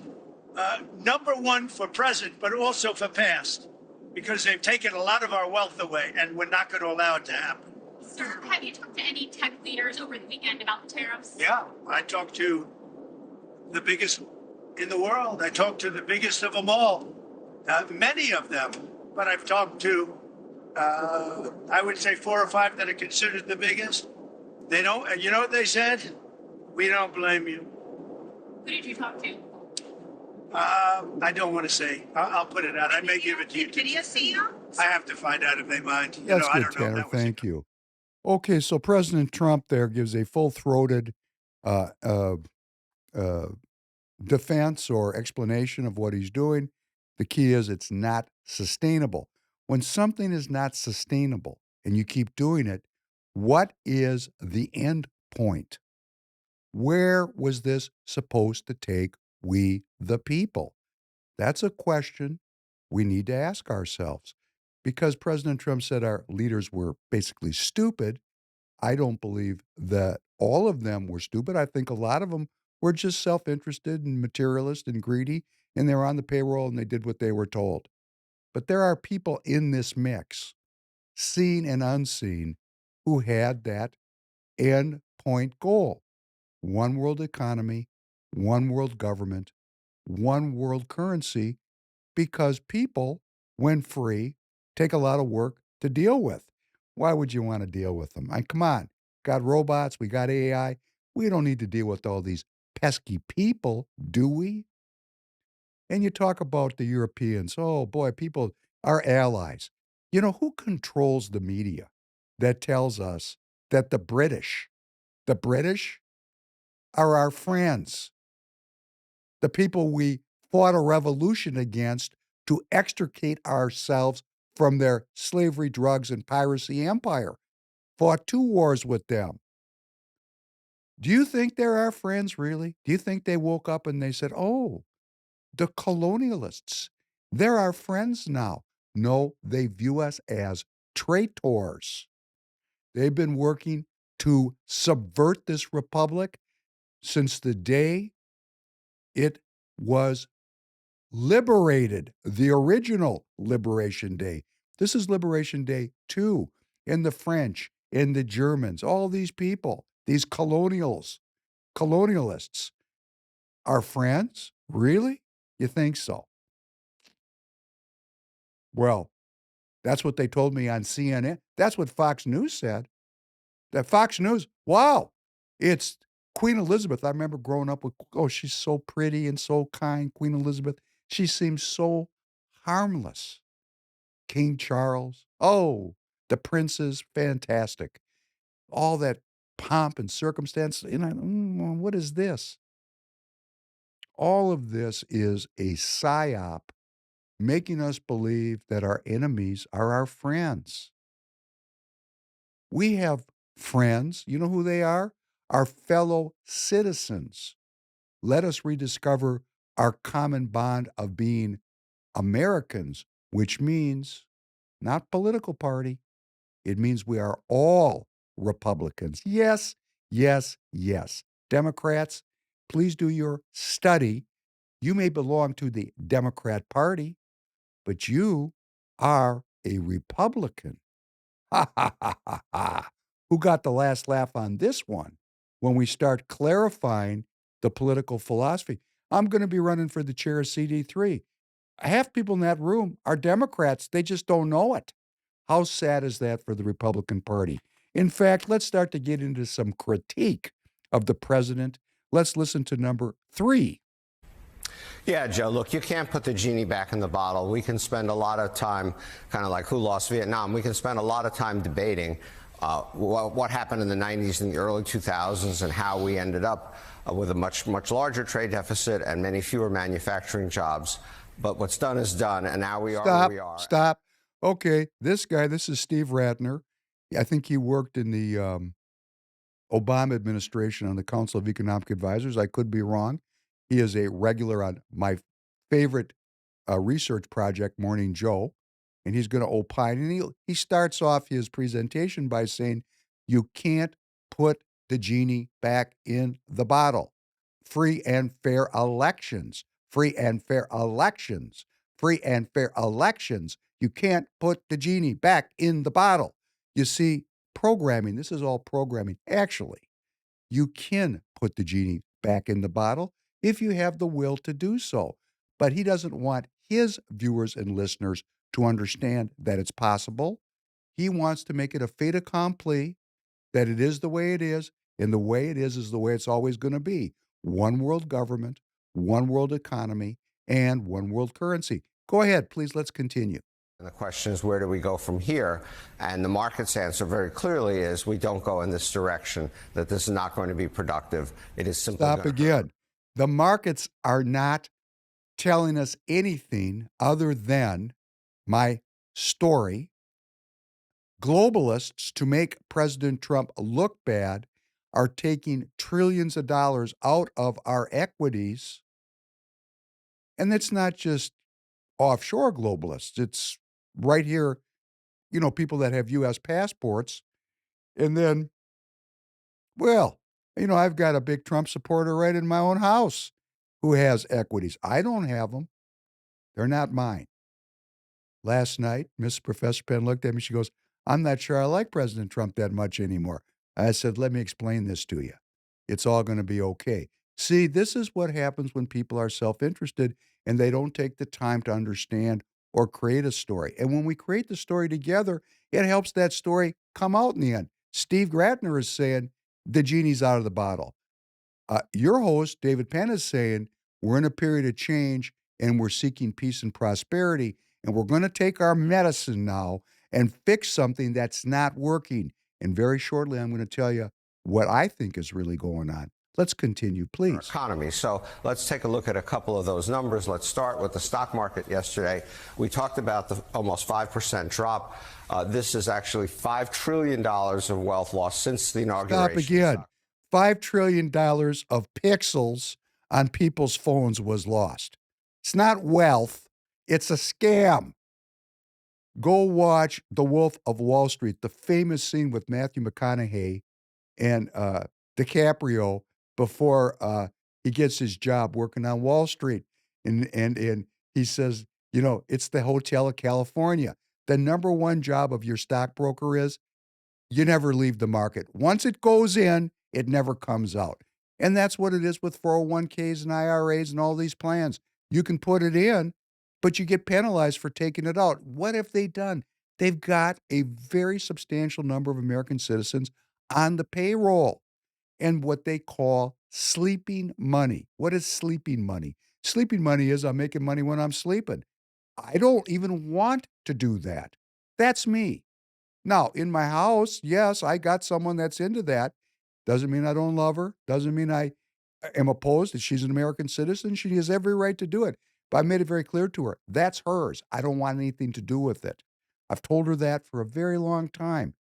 Number one for present, but also for past, because they've taken a lot of our wealth away, and we're not going to allow it to happen. Sir, have you talked to any tech leaders over the weekend about the tariffs? Yeah, I talked to the biggest in the world. I talked to the biggest of them all, many of them, but I've talked to, I would say 4 or 5 that are considered the biggest. They don't, you know what they said? We don't blame you. Who did you talk to? I don't want to say. I'll put it out. I may give it to you. NVIDIA CEO? I have to find out if they mind. That's I good, don't know if Tanner. that was Thank you. Okay, so President Trump there gives a full-throated uh, uh, uh, defense or explanation of what he's doing. The key is it's not sustainable. When something is not sustainable and you keep doing it, what is the end point? Where was this supposed to take we, the people? That's a question we need to ask ourselves. Because President Trump said our leaders were basically stupid, I don't believe that all of them were stupid. I think a lot of them were just self-interested and materialist and greedy, and they were on the payroll and they did what they were told. But there are people in this mix, seen and unseen, who had that end point goal. One world economy, one world government, one world currency, because people, when free, take a lot of work to deal with. Why would you want to deal with them? Come on, got robots, we got AI. We don't need to deal with all these pesky people, do we? And you talk about the Europeans. Oh boy, people are allies. You know, who controls the media that tells us that the British are our friends? The people we fought a revolution against to extricate ourselves from their slavery, drugs, and piracy empire. Fought 2 wars with them. Do you think they're our friends, really? Do you think they woke up and they said, oh, the colonialists, they're our friends now? No, they view us as traitors. They've been working to subvert this republic since the day it was liberated, the original Liberation Day. This is Liberation Day 2. And the French and the Germans, all these people, these colonialists, are friends? Really? You think so? Well, that's what they told me on CNN. That's what Fox News said. That Fox News, wow, it's Queen Elizabeth. I remember growing up with, oh, she's so pretty and so kind, Queen Elizabeth. She seems so harmless. King Charles, oh, the princes, fantastic. All that pomp and circumstance. What is this? All of this is a psyop making us believe that our enemies are our friends. We have friends. You know who they are? Our fellow citizens. Let us rediscover our common bond of being Americans, which means not political party. It means we are all Republicans. Yes, yes, yes. Democrats, please do your study. You may belong to the Democrat Party, but you are a Republican. Ha ha ha ha ha. Who got the last laugh on this one? When we start clarifying the political philosophy, I'm going to be running for the chair of CD3. Half people in that room are Democrats. They just don't know it. How sad is that for the Republican Party? In fact, let's start to get into some critique of the president. Let's listen to number 3. Yeah, Joe, look, you can't put the genie back in the bottle. We can spend a lot of time, kind of like who lost Vietnam, we can spend a lot of time debating what happened in the 90s and the early 2000s and how we ended up with a much, much larger trade deficit and many fewer manufacturing jobs. But what's done is done, and now we are where we are. Stop. Okay, this guy, this is Steve Ratner. I think he worked in the Obama administration on the Council of Economic Advisors. I could be wrong. He is a regular on my favorite research project, Morning Joe, and he's going to opine. And he starts off his presentation by saying, "You can't put the genie back in the bottle. Free and fair elections, free and fair elections, free and fair elections. You can't put the genie back in the bottle." You see, programming, this is all programming. Actually, you can put the genie back in the bottle if you have the will to do so. But he doesn't want his viewers and listeners to understand that it's possible. He wants to make it a fait accompli that it is the way it is, and the way it is the way it's always going to be. One world government, one world economy, and one world currency. Go ahead, please, let's continue. And the question is, where do we go from here? And the market's answer very clearly is we don't go in this direction, that this is not going to be productive. It is simply Stop again. The markets are not telling us anything other than my story. Globalists, to make President Trump look bad, are taking trillions of dollars out of our equities. And it's not just offshore globalists. It's right here, people that have U.S. passports. And then, well, I've got a big Trump supporter right in my own house who has equities. I don't have them. They're not mine. Last night, Miss Professor Penn looked at me. She goes, "I'm not sure I like President Trump that much anymore." I said, "Let me explain this to you. It's all going to be okay." See, this is what happens when people are self-interested and they don't take the time to understand or create a story. And when we create the story together, it helps that story come out in the end. Steve Gratner is saying the genie's out of the bottle. Your host, David Penn, is saying we're in a period of change and we're seeking peace and prosperity. And we're going to take our medicine now and fix something that's not working. And very shortly, I'm going to tell you what I think is really going on. Let's continue, please. Economy. So let's take a look at a couple of those numbers. Let's start with the stock market yesterday. We talked about the almost 5% drop. This is actually $5 trillion of wealth lost since the inauguration. Stop again. $5 trillion of pixels on people's phones was lost. It's not wealth. It's a scam. Go watch The Wolf of Wall Street, the famous scene with Matthew McConaughey and DiCaprio before he gets his job working on Wall Street. And he says, it's the Hotel of California. The number one job of your stockbroker is you never leave the market. Once it goes in, it never comes out. And that's what it is with 401ks and IRAs and all these plans. You can put it in, but you get penalized for taking it out. What have they done? They've got a very substantial number of American citizens on the payroll and what they call sleeping money. What is sleeping money? Sleeping money is I'm making money when I'm sleeping. I don't even want to do that. That's me. Now, in my house, yes, I got someone that's into that. Doesn't mean I don't love her. Doesn't mean I am opposed. If she's an American citizen, she has every right to do it. But I made it very clear to her, that's hers. I don't want anything to do with it. I've told her that for a very long time.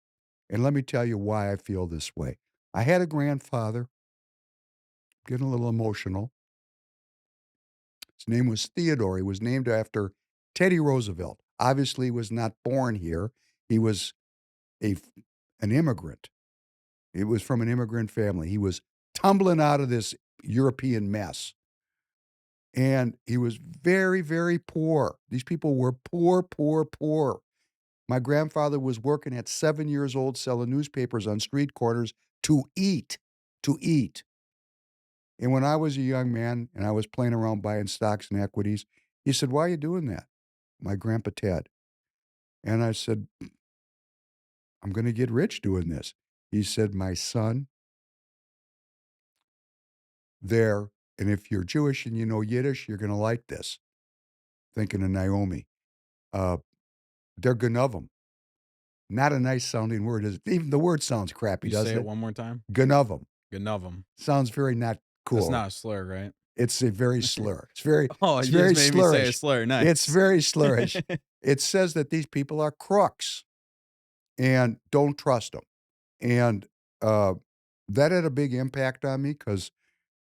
And let me tell you why I feel this way. I had a grandfather, getting a little emotional. His name was Theodore. He was named after Teddy Roosevelt. Obviously, he was not born here. He was an immigrant. It was from an immigrant family. He was tumbling out of this European mess. And he was very, very poor. These people were poor, poor, poor. My grandfather was working at 7 years old selling newspapers on street corners to eat, to eat. And when I was a young man and I was playing around buying stocks and equities, he said, "Why are you doing that?" My grandpa Ted. And I said, "I'm going to get rich doing this." He said, "My son, there, and if you're Jewish and you know Yiddish, you're going to like this." Thinking of Naomi. Uh, they're Ganuvim. Not a nice sounding word. Is it? Even the word sounds crappy, You doesn't say it? it one more time. Ganuvim. Ganuvim. Sounds very not cool. That's not a slur, right? It's a very slur. Oh, It's you just very made me say a slurish. slur. It's Nice. very slurish. It says that these people are crooks and don't trust them. And uh, that had a big impact on me because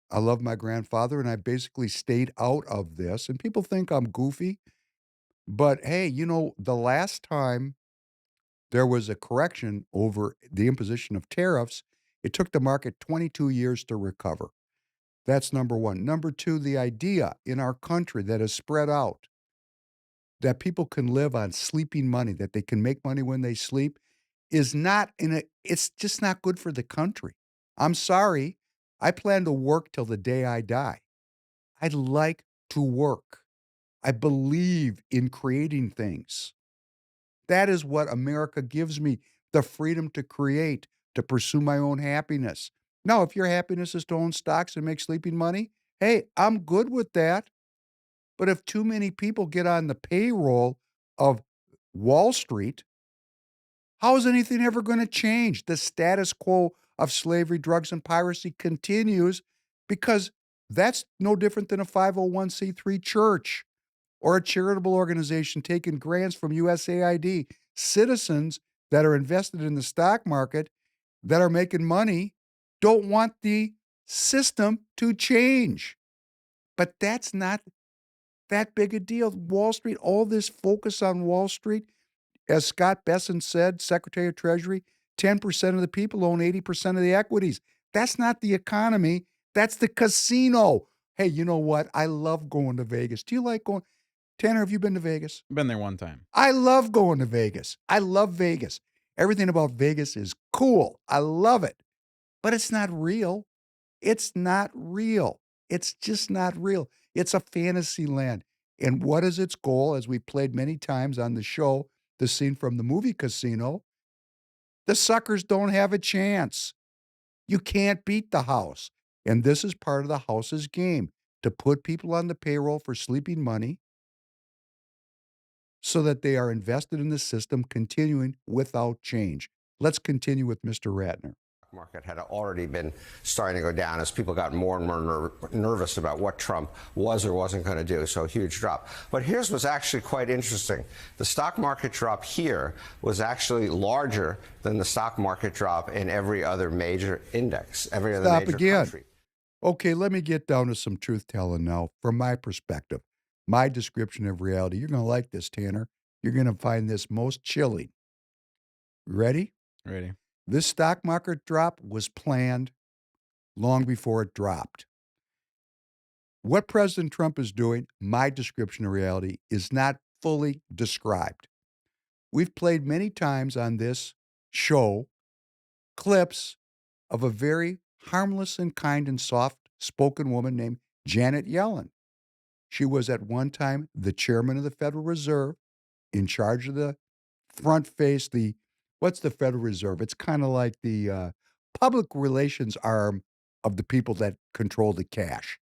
I love my grandfather and I basically stayed out of this. And people think I'm goofy, but hey, the last time there was a correction over the imposition of tariffs, it took the market 22 years to recover. That's number one. Number two, the idea in our country that is spread out that people can live on sleeping money, that they can make money when they sleep, is not it's just not good for the country. I'm sorry. I plan to work till the day I die. I like to work. I believe in creating things. That is what America gives me, the freedom to create, to pursue my own happiness. Now, if your happiness is to own stocks and make sleeping money, hey, I'm good with that. But if too many people get on the payroll of Wall Street, how is anything ever going to change? The status quo of slavery, drugs, and piracy continues because that's no different than a 501c3 church or a charitable organization taking grants from USAID. Citizens that are invested in the stock market that are making money don't want the system to change. But that's not that big a deal. Wall Street, all this focus on Wall Street, as Scott Bessent said, Secretary of Treasury, 10% of the people own 80% of the equities. That's not the economy. That's the casino. Hey, you know what? I love going to Vegas. Do you like going? Tanner, have you been to Vegas? Been there one time. I love going to Vegas. I love Vegas. Everything about Vegas is cool. I love it. But it's not real. It's not real. It's just not real. It's a fantasy land. And what is its goal? As we played many times on the show, the scene from the movie Casino, the suckers don't have a chance. You can't beat the house. And this is part of the house's game to put people on the payroll for sleeping money so that they are invested in the system continuing without change. Let's continue with Mr. Ratner. Market had already been starting to go down as people got more and more nervous about what Trump was or wasn't going to do. So a huge drop. But here's what's actually quite interesting. The stock market drop here was actually larger than the stock market drop in every other major index, every other major country. Okay, let me get down to some truth telling now from my perspective. My description of reality. You're going to like this, Tanner. You're going to find this most chilling. Ready? Ready. This stock market drop was planned long before it dropped. What President Trump is doing, my description of reality, is not fully described. We've played many times on this show clips of a very harmless and kind and soft-spoken woman named Janet Yellen. She was at one time the chairman of the Federal Reserve, in charge of the front face, what's the Federal Reserve? It's kind of like the public relations arm of the people that control the cash.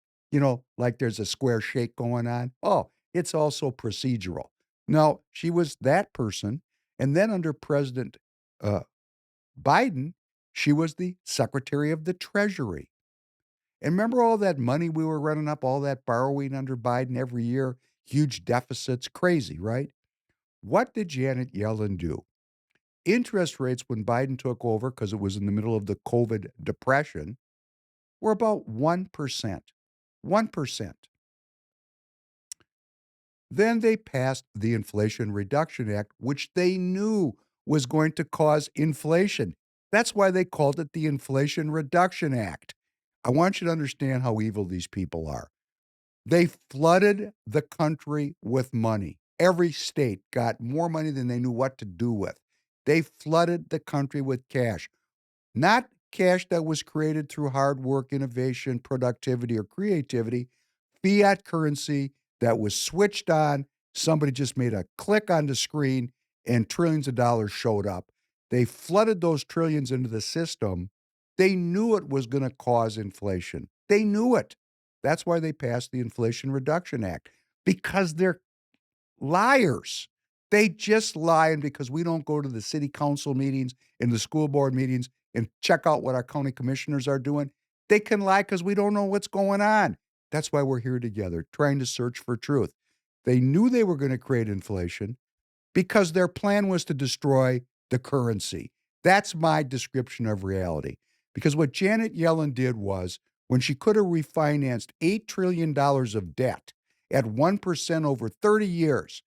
Like there's a square shake going on. Oh, it's also procedural. No, she was that person. And then under President uh, Biden, she was the Secretary of the Treasury. And remember all that money we were running up, all that borrowing under Biden every year, huge deficits, crazy, right? What did Janet Yellen do? Interest rates when Biden took over, because it was in the middle of the COVID depression, were about 1%. 1%. Then they passed the Inflation Reduction Act, which they knew was going to cause inflation. That's why they called it the Inflation Reduction Act. I want you to understand how evil these people are. They flooded the country with money. Every state got more money than they knew what to do with. They flooded the country with cash. Not cash that was created through hard work, innovation, productivity, or creativity. Fiat currency that was switched on. Somebody just made a click on the screen and trillions of dollars showed up. They flooded those trillions into the system. They knew it was going to cause inflation. They knew it. That's why they passed the Inflation Reduction Act, because they're liars. They just lie, and because we don't go to the city council meetings and the school board meetings and check out what our county commissioners are doing, they can lie because we don't know what's going on. That's why we're here together, trying to search for truth. They knew they were going to create inflation because their plan was to destroy the currency. That's my description of reality. Because what Janet Yellen did was, when she could have refinanced $8 trillion of debt at 1% over 30 years,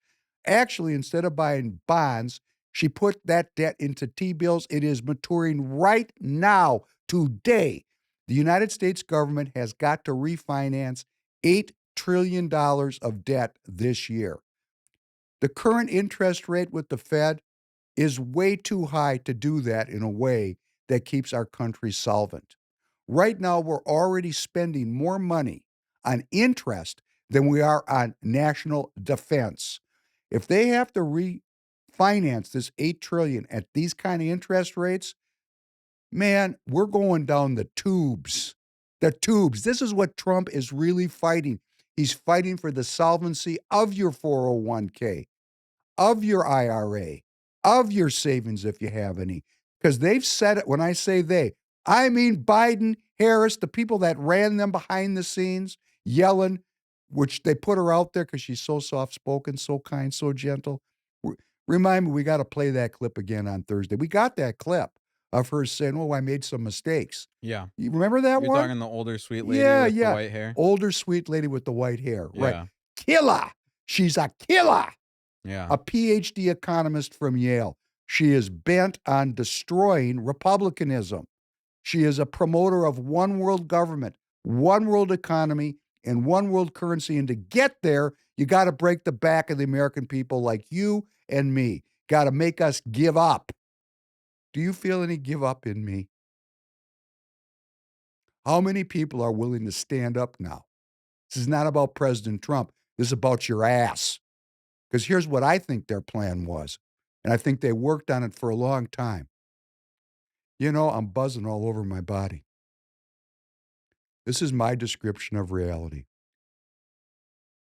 actually, instead of buying bonds, she put that debt into T-bills. It is maturing right now, today. The United States government has got to refinance $8 trillion of debt this year. The current interest rate with the Fed is way too high to do that in a way that keeps our country solvent. Right now, we're already spending more money on interest than we are on national defense. If they have to refinance this $8 trillion at these kind of interest rates, man, we're going down the tubes. The tubes. This is what Trump is really fighting. He's fighting for the solvency of your 401k, of your IRA, of your savings if you have any. Because they've said it. When I say they, I mean Biden, Harris, the people that ran them behind the scenes, Yellen, which they put her out there because she's so soft-spoken, so kind, so gentle. Remind me, we got to play that clip again on Thursday. We got that clip of her saying, oh, I made some mistakes. Yeah. You remember that You're one? talking the older sweet lady with the white hair? Older sweet lady with the white hair. Right. Yeah. Killer. She's a killer. Yeah. A PhD economist from Yale. She is bent on destroying republicanism. She is a promoter of one world government, one world economy, and one world currency. And to get there, you got to break the back of the American people like you and me. Got to make us give up. Do you feel any give up in me? How many people are willing to stand up now? This is not about President Trump. This is about your ass. Because here's what I think their plan was. And I think they worked on it for a long time. You know, I'm buzzing all over my body. This is my description of reality.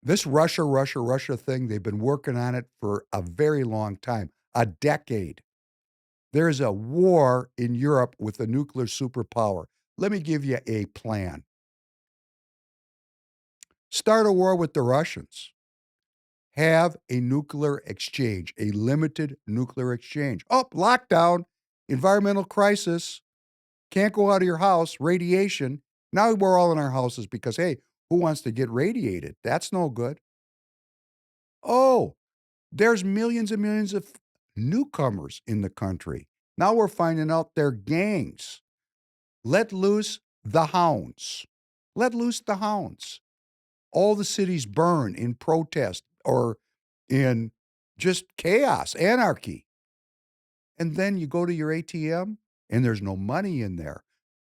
This Russia thing, they've been working on it for a very long time, a decade. There's a war in Europe with a nuclear superpower. Let me give you a plan. Start a war with the Russians. Have a nuclear exchange, a limited nuclear exchange. Oh, lockdown, environmental crisis, can't go out of your house, radiation. Now we're all in our houses because, hey, who wants to get radiated? That's no good. Oh, there's millions and millions of newcomers in the country. Now we're finding out they're gangs. Let loose the hounds. Let loose the hounds. All the cities burn in protest or in just chaos, anarchy. And then you go to your ATM and there's no money in there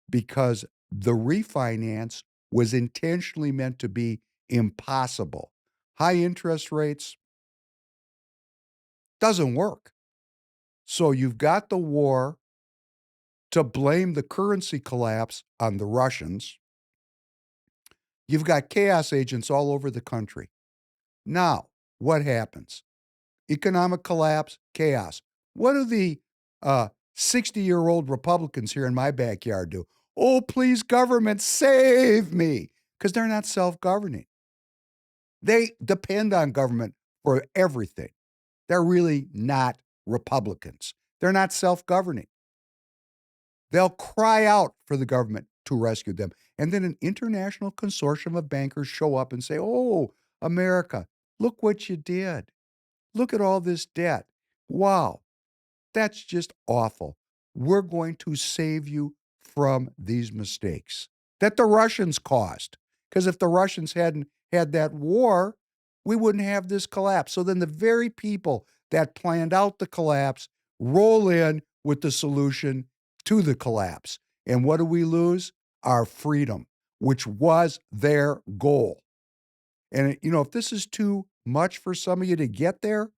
because the refinance was intentionally meant to be impossible. High interest rates doesn't work. So you've got the war to blame the currency collapse on the Russians. You've got chaos agents all over the country. Now, what happens? Economic collapse, chaos. What do the 60-year-old Republicans here in my backyard do? Oh, please, government, save me. Because they're not self-governing. They depend on government for everything. They're really not Republicans. They're not self-governing. They'll cry out for the government to rescue them. And then an international consortium of bankers show up and say, oh, America, look what you did. Look at all this debt. Wow, that's just awful. We're going to save you from these mistakes that the Russians caused. Because if the Russians hadn't had that war, we wouldn't have this collapse. So then the very people that planned out the collapse roll in with the solution to the collapse. And what do we lose? Our freedom, which was their goal. And, you know, if this is too much for some of you to get there,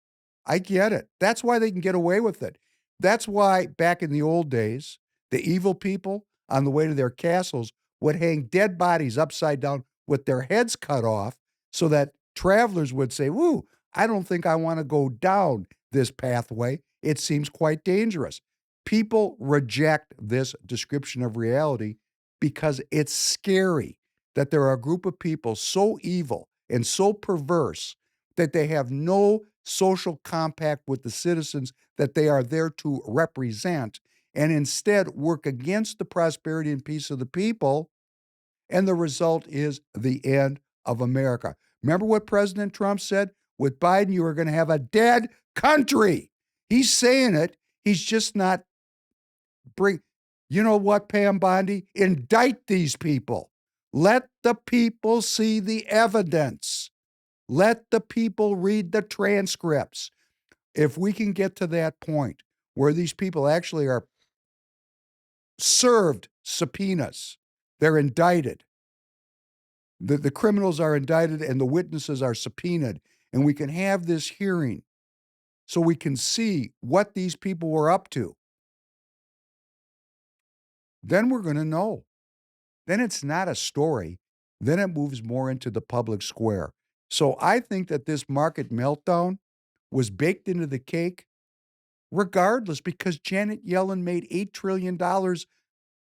I get it. That's why they can get away with it. That's why back in the old days, the evil people on the way to their castles would hang dead bodies upside down with their heads cut off so that travelers would say, woo, I don't think I want to go down this pathway. It seems quite dangerous. People reject this description of reality because it's scary. that there are a group of people so evil and so perverse that they have no social compact with the citizens that they are there to represent, and instead work against the prosperity and peace of the people, and the result is the end of America. Remember what President Trump said? With Biden, you are going to have a dead country. He's saying it. He's just not you know what, Pam Bondi? Indict these people. Let the people see the evidence. Let the people read the transcripts. If we can get to that point where these people actually are served subpoenas, they're indicted. The criminals are indicted and the witnesses are subpoenaed, and we can have this hearing so we can see what these people were up to. Then we're going to know. Then it's not a story. Then it moves more into the public square. So I think that this market meltdown was baked into the cake regardless, because Janet Yellen made $8 trillion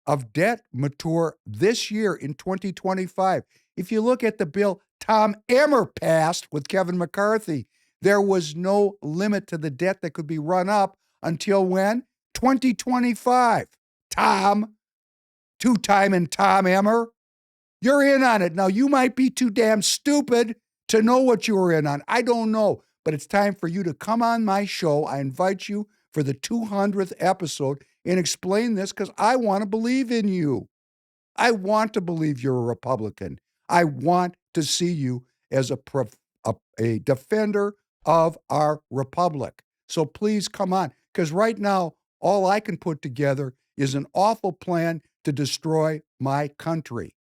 of debt mature this year in 2025. If you look at the bill Tom Emmer passed with Kevin McCarthy, there was no limit to the debt that could be run up until when? 2025. Tom, two-time and Tom Emmer, you're in on it. Now, you might be too damn stupid to know what you were in on. I don't know, but it's time for you to come on my show. I invite you for the 200th episode and explain this, because I want to believe in you. I want to believe you're a Republican. I want to see you as a defender of our republic. So please come on, because right now, all I can put together is an awful plan to destroy my country.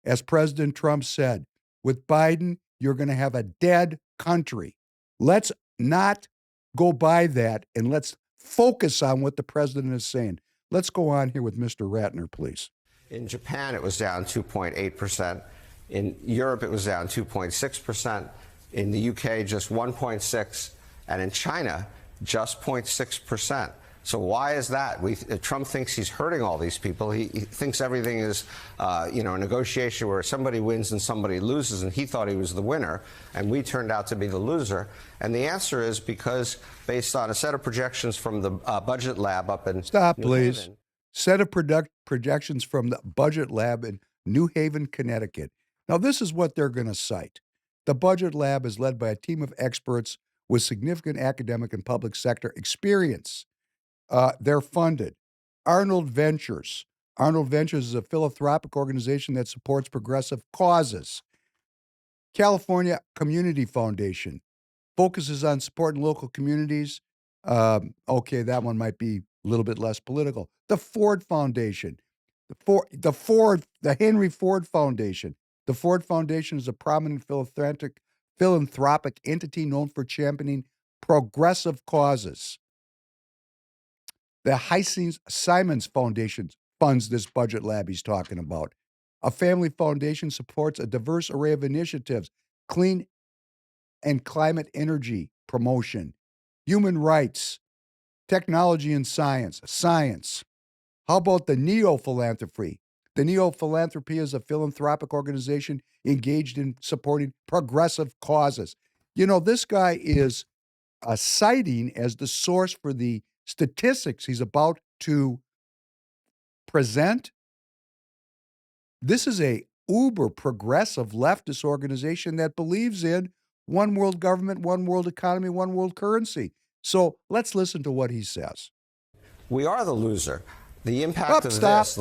As President Trump said, with Biden, you're going to have a dead country. Let's not go by that, and let's focus on what the president is saying. Let's go on here with Mr. Ratner, please. In Japan, it was down 2.8%. In Europe, it was down 2.6%. In the UK, just 1.6%. And in China, just 0.6%. So why is that? Trump thinks he's hurting all these people. He thinks everything is, a negotiation where somebody wins and somebody loses, and he thought he was the winner, and we turned out to be the loser. And the answer is because, based on a set of projections from the budget lab up in Stop, New please. Haven, Set of projections from the budget lab in New Haven, Connecticut. Now, this is what they're going to cite. The budget lab is led by a team of experts with significant academic and public sector experience. They're funded. Arnold Ventures. Arnold Ventures is a philanthropic organization that supports progressive causes. California Community Foundation focuses on supporting local communities. Okay, that one might be a little bit less political. The Ford Foundation. The Henry Ford Foundation. The Ford Foundation is a prominent philanthropic entity known for championing progressive causes. The Heinz Simons Foundation funds this budget lab he's talking about. A family foundation supports a diverse array of initiatives, clean and climate energy promotion, human rights, technology and science. How about the Neo-Philanthropy? The Neo-Philanthropy is a philanthropic organization engaged in supporting progressive causes. You know, this guy is citing as the source for the statistics he's about to present. This is a uber progressive leftist organization that believes in one world government, one world economy, one world currency. So let's listen to what he says. we are the loser. The impact of this,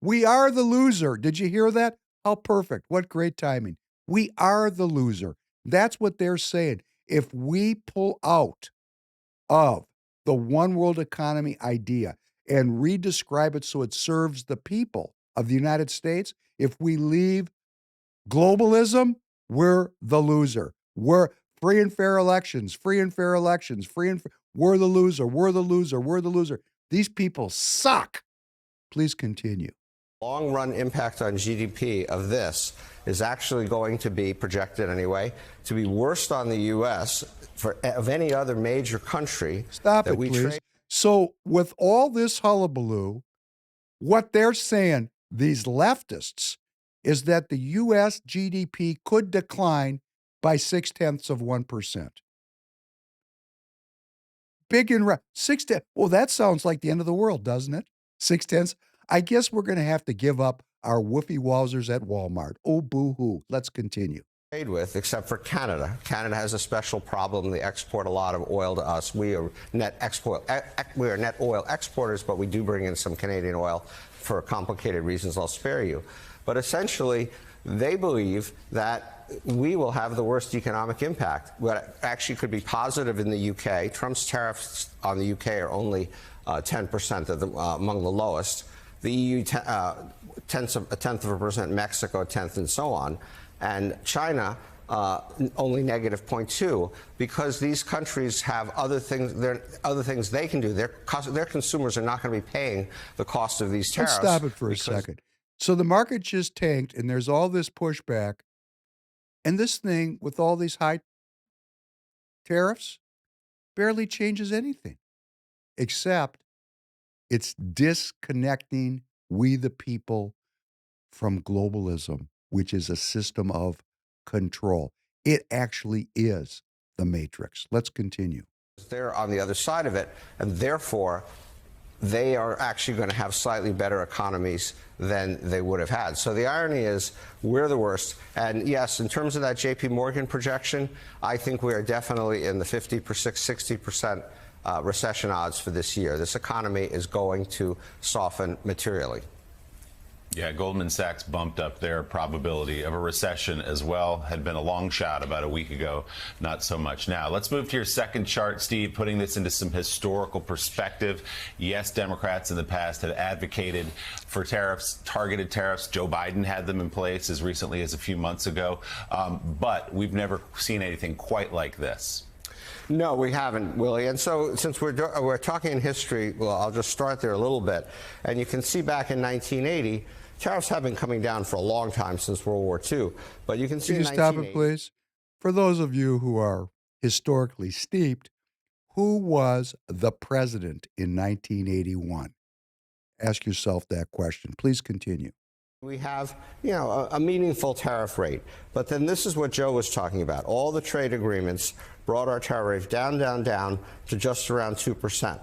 we are the loser. Did you hear that? How perfect. What great timing. We are the loser. That's what they're saying. If we pull out of the one world economy idea and redescribe it so it serves the people of the United States, if we leave globalism, we're the loser. We're free and fair elections, we're the loser. These people suck. Please continue. Long-run impact on GDP of this is actually going to be, projected anyway, to be worst on the U.S. of any other major country. Stop it, please. So with all this hullabaloo, what they're saying, these leftists, is that the U.S. GDP could decline by 0.6%. Big and right. 6/10. Well, that sounds like the end of the world, doesn't it? 6/10. I guess we're going to have to give up our woofy wowzers at Walmart. Oh, boo-hoo. Let's continue. Trade with, except for Canada. Canada has a special problem. They export a lot of oil to us. We are net oil exporters, but we do bring in some Canadian oil for complicated reasons I'll spare you. But essentially, they believe that we will have the worst economic impact. What actually could be positive in the UK. Trump's tariffs on the UK are only 10% of among the lowest. The EU, a tenth of a percent, Mexico, a tenth, and so on. And China, only negative 0.2, because these countries have other things they can do. Their consumers are not going to be paying the cost of these tariffs. Let's stop it for a second. So the market just tanked, and there's all this pushback. And this thing, with all these high tariffs, barely changes anything, except it's disconnecting we the people from globalism, which is a system of control. It actually is the matrix. Let's continue. They're on the other side of it, and therefore they are actually going to have slightly better economies than they would have had. So the irony is we're the worst. And yes, in terms of that JP Morgan projection, I think we are definitely in the 50%, 60% recession odds for this year. This economy is going to soften materially. Yeah, Goldman Sachs bumped up their probability of a recession as well. Had been a long shot about a week ago, not so much now. Let's move to your second chart, Steve, putting this into some historical perspective. Yes, Democrats in the past have advocated for tariffs, targeted tariffs. Joe Biden had them in place as recently as a few months ago. But we've never seen anything quite like this. No, we haven't, Willie. And so since we're talking in history, well, I'll just start there a little bit. And you can see back in 1980, tariffs have been coming down for a long time, since World War II. But you can see Can you stop it, please? For those of you who are historically steeped, who was the president in 1981? Ask yourself that question. Please continue. We have, a meaningful tariff rate. But then this is what Joe was talking about. All the trade agreements brought our tariff rate down, down, down to just around 2%.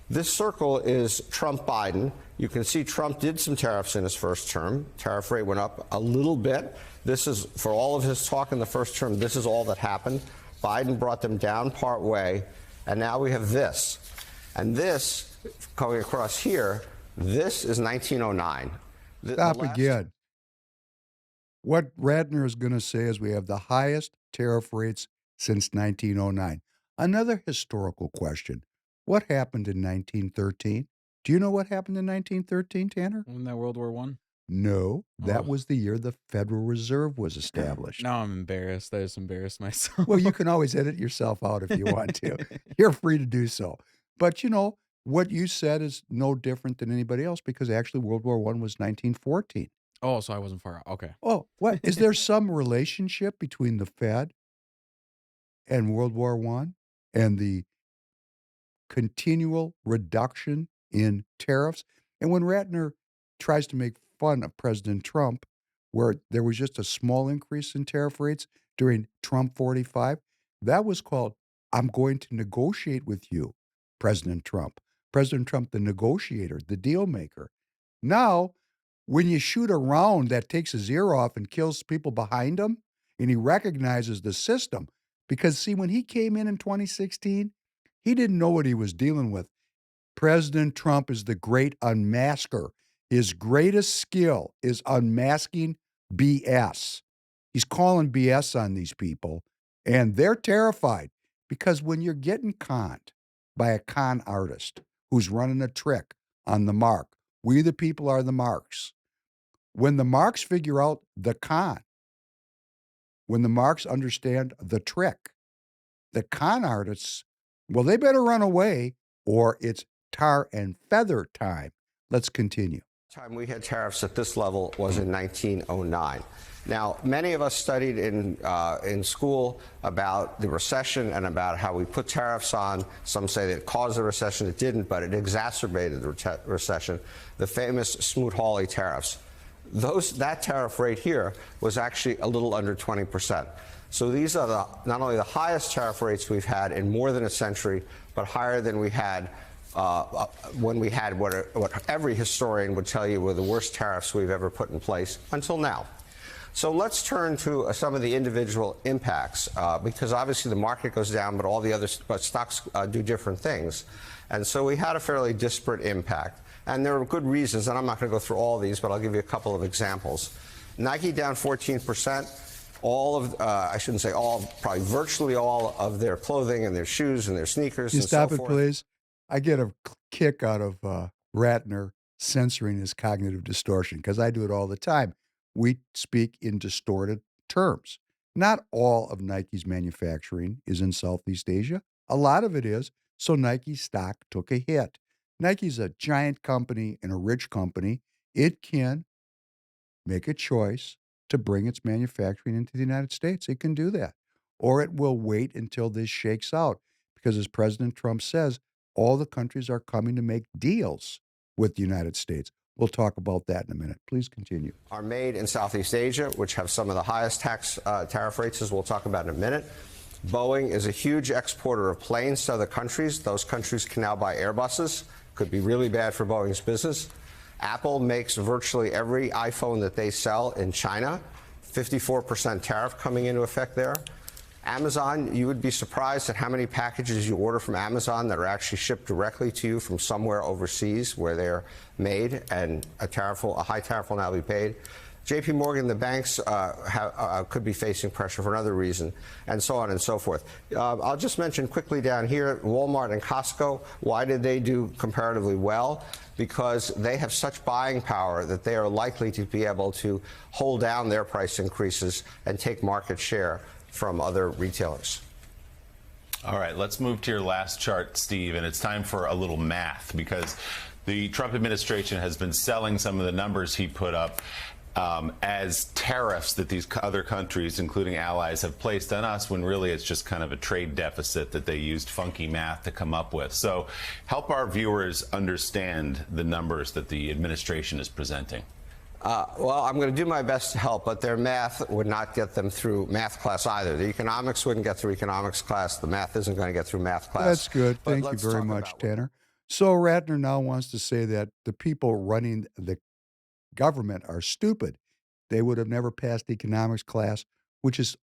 This circle is Trump-Biden. You can see Trump did some tariffs in his first term. Tariff rate went up a little bit. This is, for all of his talk in the first term, this is all that happened. Biden brought them down part way. And now we have this. And this, coming across here, this is 1909. Stop again. What Radner is going to say is we have the highest tariff rates since 1909. Another historical question. What happened in 1913? Do you know what happened in 1913, Tanner? Wasn't that World War I? No, that was the year the Federal Reserve was established. Now I'm embarrassed. I just embarrassed myself. Well, you can always edit yourself out if you want to. You're free to do so. But, what you said is no different than anybody else, because actually World War I was 1914. Oh, so I wasn't far out. Okay. Oh, what? Is there some relationship between the Fed and World War I and the continual reduction in tariffs? And when Ratner tries to make fun of President Trump, where there was just a small increase in tariff rates during Trump 45, that was called, I'm going to negotiate with you, President Trump. President Trump, the negotiator, the deal maker. Now, when you shoot a round that takes his ear off and kills people behind him, and he recognizes the system, because see, when he came in 2016, he didn't know what he was dealing with. President Trump is the great unmasker. His greatest skill is unmasking BS. He's calling BS on these people, and they're terrified, because when you're getting conned by a con artist who's running a trick on the mark, we the people are the marks. When the marks figure out the con, when the marks understand the trick, the con artists, well, they better run away, or it's tar and feather time. Let's continue. Time we had tariffs at this level was in 1909. Now, many of us studied in school about the recession and about how we put tariffs on. Some say that it caused the recession. It didn't, but it exacerbated the recession. The famous Smoot-Hawley tariffs. that tariff rate here was actually a little under 20%. So these are not only the highest tariff rates we've had in more than a century, but higher than we had when we had what every historian would tell you were the worst tariffs we've ever put in place until now. So let's turn to some of the individual impacts, because obviously the market goes down, but all the other stocks do different things. And so we had a fairly disparate impact. And there are good reasons, and I'm not going to go through all these, but I'll give you a couple of examples. Nike down 14%. All of, I shouldn't say all, probably virtually all of their clothing and their shoes and their sneakers and so forth. Stop it, please. I get a kick out of Ratner censoring his cognitive distortion because I do it all the time. We speak in distorted terms. Not all of Nike's manufacturing is in Southeast Asia. A lot of it is. So Nike's stock took a hit. Nike's a giant company and a rich company. It can make a choice to bring its manufacturing into the United States. It can do that. Or it will wait until this shakes out. Because as President Trump says, all the countries are coming to make deals with the United States. We'll talk about that in a minute. Please continue. Are made in Southeast Asia, which have some of the highest tariff rates, as we'll talk about in a minute. Boeing is a huge exporter of planes to other countries. Those countries can now buy Airbuses. Could be really bad for Boeing's business. Apple makes virtually every iPhone that they sell in China. 54% tariff coming into effect there. Amazon, you would be surprised at how many packages you order from Amazon that are actually shipped directly to you from somewhere overseas where they're made, and a high tariff will now be paid. JP Morgan, the banks could be facing pressure for another reason, and so on and so forth. I'll just mention quickly down here, Walmart and Costco. Why did they do comparatively well? Because they have such buying power that they are likely to be able to hold down their price increases and take market share from other retailers. All right, let's move to your last chart, Steve, and it's time for a little math, because the Trump administration has been selling some of the numbers he put up as tariffs that these other countries, including allies, have placed on us, when really it's just kind of a trade deficit that they used funky math to come up with. So help our viewers understand the numbers that the administration is presenting. Well, I'm going to do my best to help, but their math would not get them through math class either. The economics wouldn't get through economics class. The math isn't going to get through math class. That's good. Thank you very much, Tanner. So Ratner now wants to say that the people running the government are stupid. They would have never passed economics class, which is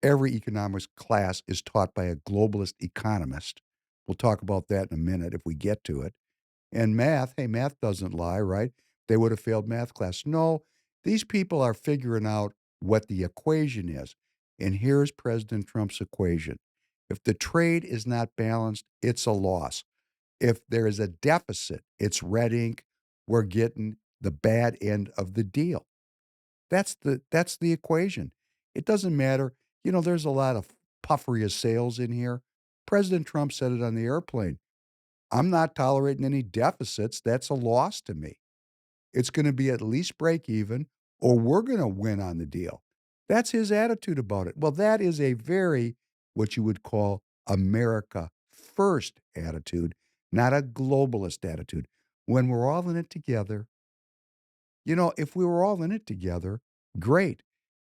every economics class is taught by a globalist economist. We'll talk about that in a minute if we get to it. And math, hey, math doesn't lie, right? They would have failed math class. No, these people are figuring out what the equation is. And here's President Trump's equation. If the trade is not balanced, it's a loss. If there is a deficit, it's red ink. We're getting the bad end of the deal. That's the equation. It doesn't matter. You know, there's a lot of puffery of sales in here. President Trump said it on the airplane. I'm not tolerating any deficits. That's a loss to me. It's going to be at least break even, or we're going to win on the deal. That's his attitude about it. Well, that is a very, what you would call America first attitude, not a globalist attitude. When we're all in it together, you know, if we were all in it together, great.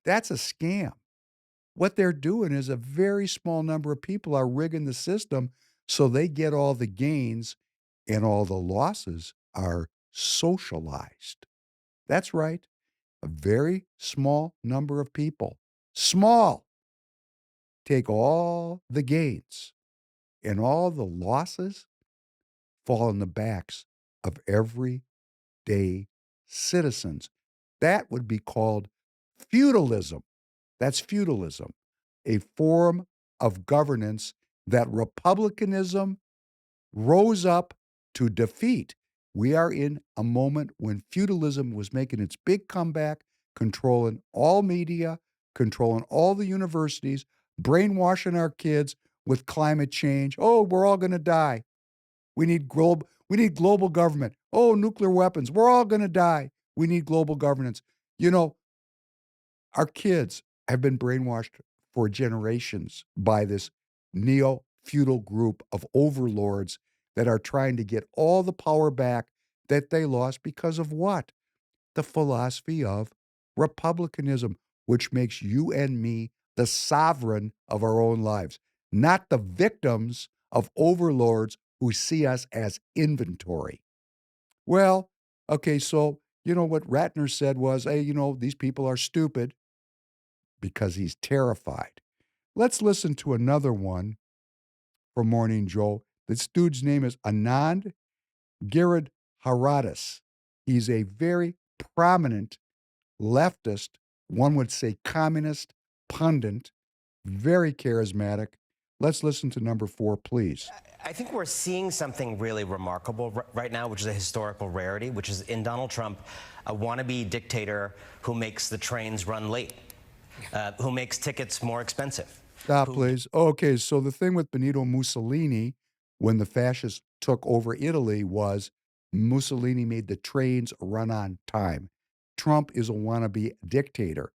That's a scam. What they're doing is a very small number of people are rigging the system so they get all the gains and all the losses are socialized. That's right. A very small number of people, small, take all the gains, and all the losses fall on the backs of everyday citizens. That would be called feudalism. That's feudalism, a form of governance that republicanism rose up to defeat. We are in a moment when feudalism was making its big comeback, controlling all media, controlling all the universities, brainwashing our kids with climate change. Oh, we're all going to die. We need global government. Oh, nuclear weapons. We're all going to die. We need global governance. You know, our kids have been brainwashed for generations by this neo-feudal group of overlords that are trying to get all the power back that they lost because of what? the philosophy of republicanism, which makes you and me the sovereign of our own lives, not the victims of overlords who see us as inventory. Well, okay, so what Ratner said was, hey, these people are stupid because he's terrified. Let's listen to another one from Morning Joe. This dude's name is Anand Giridharadas. He's a very prominent leftist, one would say communist pundit, very charismatic. Let's listen to number 4, please. I think we're seeing something really remarkable right now, which is a historical rarity, which is in Donald Trump, a wannabe dictator who makes the trains run late, who makes tickets more expensive. Stop, please. Okay, so the thing with Benito Mussolini, when the fascists took over Italy, was Mussolini made the trains run on time. Trump is a wannabe dictator.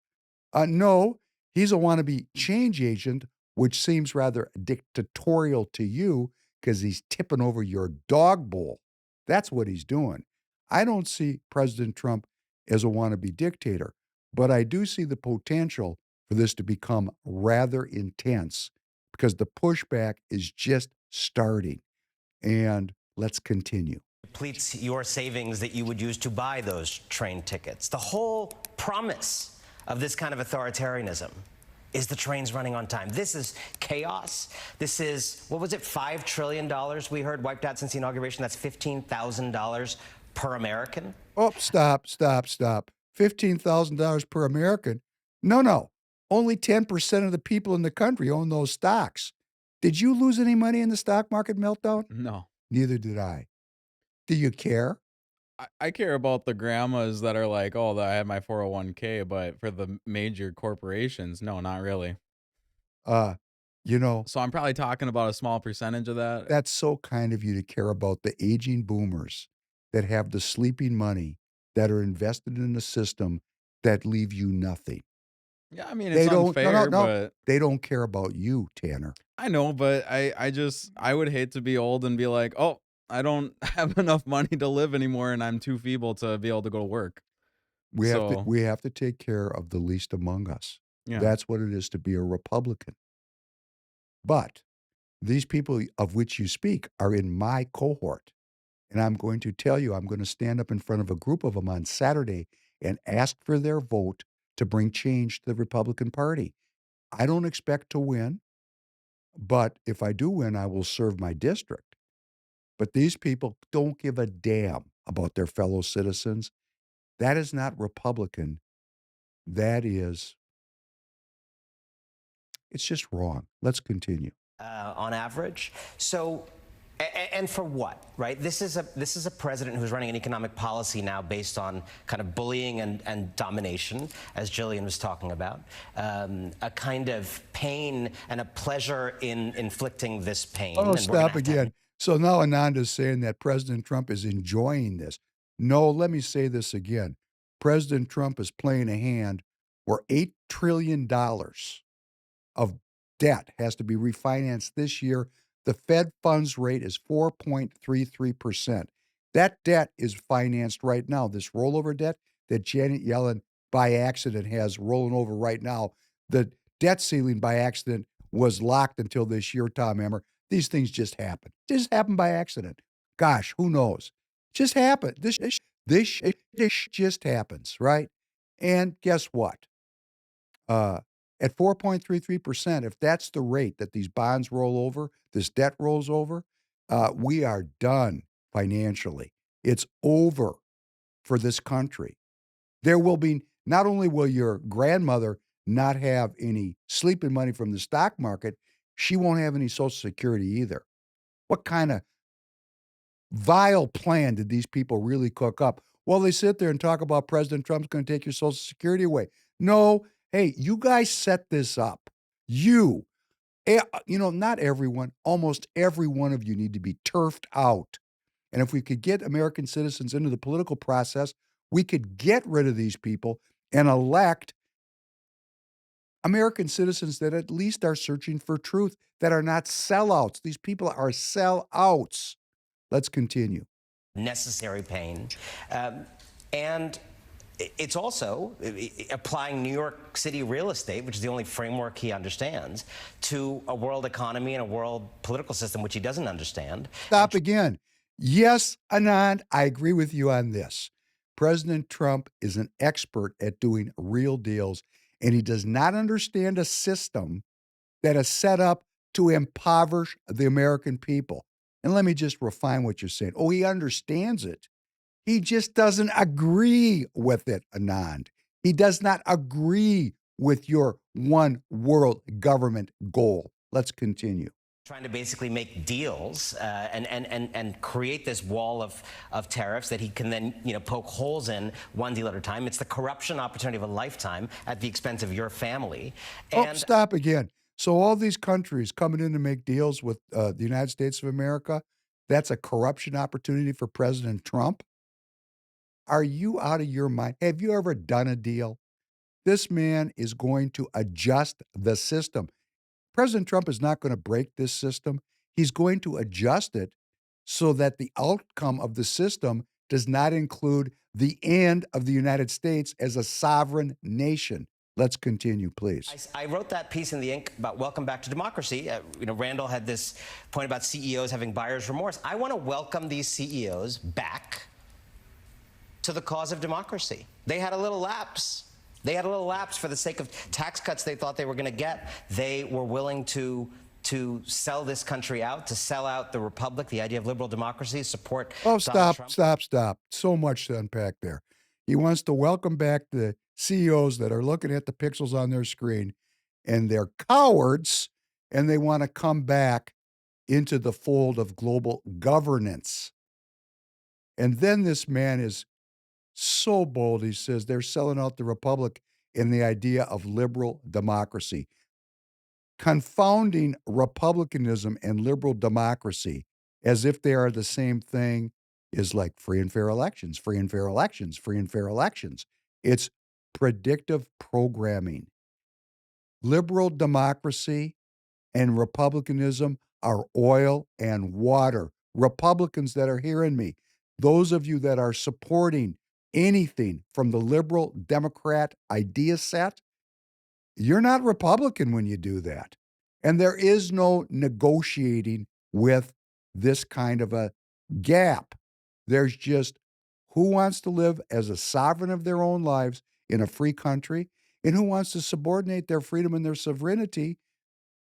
No, he's a wannabe change agent, which seems rather dictatorial to you because he's tipping over your dog bowl. That's what he's doing. I don't see President Trump as a wannabe dictator, but I do see the potential for this to become rather intense because the pushback is just starting. And let's continue. Depletes your savings that you would use to buy those train tickets. The whole promise of this kind of authoritarianism is the trains running on time. This is chaos. This is, what was it, $5 trillion we heard wiped out since the inauguration? That's $15,000 per American. Oh, stop. $15,000 per American? No. Only 10% of the people in the country own those stocks. Did you lose any money in the stock market meltdown? No. Neither did I. Do you care? I care about the grandmas that are like, oh, I had my 401k, but for the major corporations, no, not really. So I'm probably talking about a small percentage of that. That's so kind of you to care about the aging boomers that have the sleeping money that are invested in a system that leave you nothing. Yeah, I mean, it's unfair, no. but They don't care about you, Tanner. I know, but I would hate to be old and be like, oh, I don't have enough money to live anymore and I'm too feeble to be able to go to work. We have to take care of the least among us. Yeah. That's what it is to be a Republican. But these people of which you speak are in my cohort. And I'm going to tell you, I'm going to stand up in front of a group of them on Saturday and ask for their vote to bring change to the Republican Party. I don't expect to win, but if I do win, I will serve my district. But these people don't give a damn about their fellow citizens. That is not Republican. That is, it's just wrong. Let's continue. On average. So, and for what, right? This is a president who's running an economic policy now based on kind of bullying and domination, as Jillian was talking about, a kind of pain and a pleasure in inflicting this pain. Oh, stop again. So now Ananda's saying that President Trump is enjoying this. No, let me say this again. President Trump is playing a hand where $8 trillion of debt has to be refinanced this year. The Fed funds rate is 4.33%. That debt is financed right now. This rollover debt that Janet Yellen by accident has rolling over right now, the debt ceiling by accident was locked until this year, Tom Emmer. These things just happen. Just happen by accident. Gosh, who knows? Just happen. This just happens, right? And guess what? At 4.33%, if that's the rate that these bonds roll over, this debt rolls over, we are done financially. It's over for this country. There will be, not only will your grandmother not have any sleeping money from the stock market, she won't have any Social Security either. What kind of vile plan did these people really cook up? Well, they sit there and talk about President Trump's going to take your Social Security away. No, hey, you guys set this up. Not everyone, almost every one of you need to be turfed out. And if we could get American citizens into the political process, we could get rid of these people and elect American citizens that at least are searching for truth, that are not sellouts. These people are sellouts. Let's continue. Necessary pain. And it's also applying New York City real estate, which is the only framework he understands, to a world economy and a world political system which he doesn't understand. Stop again. Yes, Anand, I agree with you on this. President Trump is an expert at doing real deals, and he does not understand a system that is set up to impoverish the American people. And let me just refine what you're saying. Oh, he understands it. He just doesn't agree with it, Anand. He does not agree with your one world government goal. Let's continue. Trying to basically make deals and create this wall of tariffs that he can then poke holes in one deal at a time. It's the corruption opportunity of a lifetime at the expense of your family. And stop again. So all these countries coming in to make deals with the United States of America, that's a corruption opportunity for President Trump? Are you out of your mind? Have you ever done a deal? This man is going to adjust the system. President Trump is not going to break this system. He's going to adjust it so that the outcome of the system does not include the end of the United States as a sovereign nation. Let's continue, please. I wrote that piece in the Ink about welcome back to democracy. Randall had this point about CEOs having buyer's remorse. I want to welcome these CEOs back to the cause of democracy. They had a little lapse. They had a little lapse for the sake of tax cuts they thought they were going to get. They were willing to sell this country out, to sell out the republic, the idea of liberal democracy, support. Oh, stop. So much to unpack there. He wants to welcome back the CEOs that are looking at the pixels on their screen, and they're cowards, and they want to come back into the fold of global governance. And then this man is so bold, he says they're selling out the republic in the idea of liberal democracy. Confounding republicanism and liberal democracy as if they are the same thing is like free and fair elections, free and fair elections, free and fair elections. It's predictive programming. Liberal democracy and republicanism are oil and water. Republicans that are hearing me, those of you that are supporting anything from the liberal Democrat idea set, you're not Republican when you do that. And there is no negotiating with this kind of a gap. There's just who wants to live as a sovereign of their own lives in a free country and who wants to subordinate their freedom and their sovereignty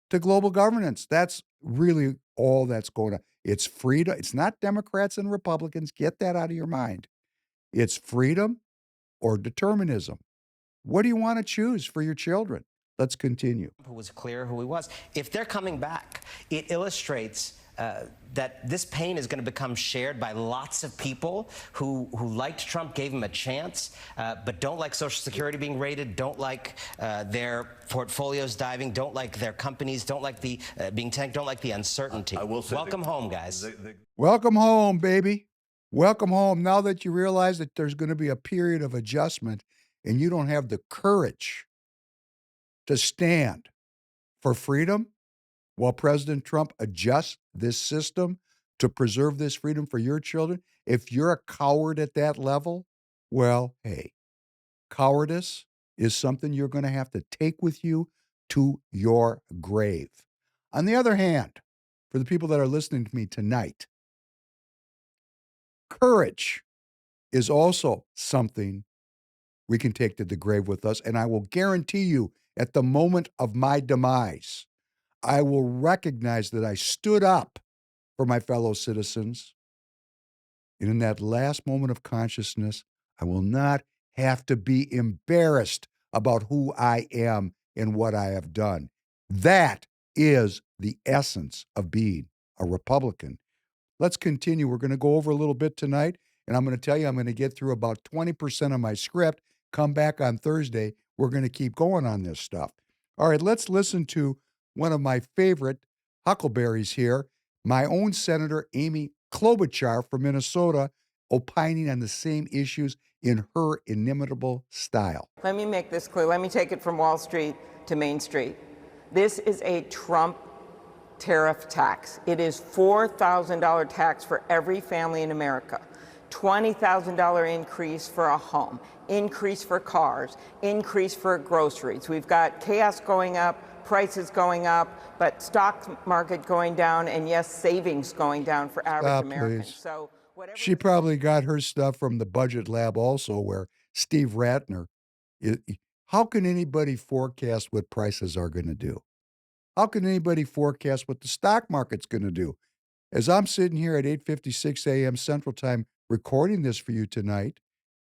to global governance. That's really all that's going on. It's freedom. It's not Democrats and Republicans. Get that out of your mind. It's freedom or determinism. What do you want to choose for your children? Let's continue. Who was clear who he was. If they're coming back, it illustrates that this pain is going to become shared by lots of people who liked Trump, gave him a chance, but don't like Social Security being raided, don't like their portfolios diving, don't like their companies, don't like the being tanked, don't like the uncertainty. I will say welcome home, guys. Welcome home, baby. Welcome home. Now that you realize that there's going to be a period of adjustment and you don't have the courage to stand for freedom while President Trump adjusts this system to preserve this freedom for your children, if you're a coward at that level, well, hey, cowardice is something you're going to have to take with you to your grave. On the other hand, for the people that are listening to me tonight, courage is also something we can take to the grave with us. And I will guarantee you, at the moment of my demise, I will recognize that I stood up for my fellow citizens. And in that last moment of consciousness, I will not have to be embarrassed about who I am and what I have done. That is the essence of being a Republican. Let's continue. We're going to go over a little bit tonight, and I'm going to tell you I'm going to get through about 20% of my script. Come back on Thursday. We're going to keep going on this stuff. All right, let's listen to one of my favorite huckleberries here, my own Senator Amy Klobuchar from Minnesota, opining on the same issues in her inimitable style. Let me make this clear. Let me take it from Wall Street to Main Street. This is a Trump tariff tax. It is $4,000 tax for every family in America. $20,000 increase for a home, increase for cars, increase for groceries. We've got chaos going up, prices going up, but stock market going down, and yes, savings going down for average Americans. Please. So whatever She probably got her stuff from the budget lab also, where Steve Ratner. How can anybody forecast what prices are going to do? How can anybody forecast what the stock market's going to do? As I'm sitting here at 8:56 a.m. Central Time recording this for you tonight,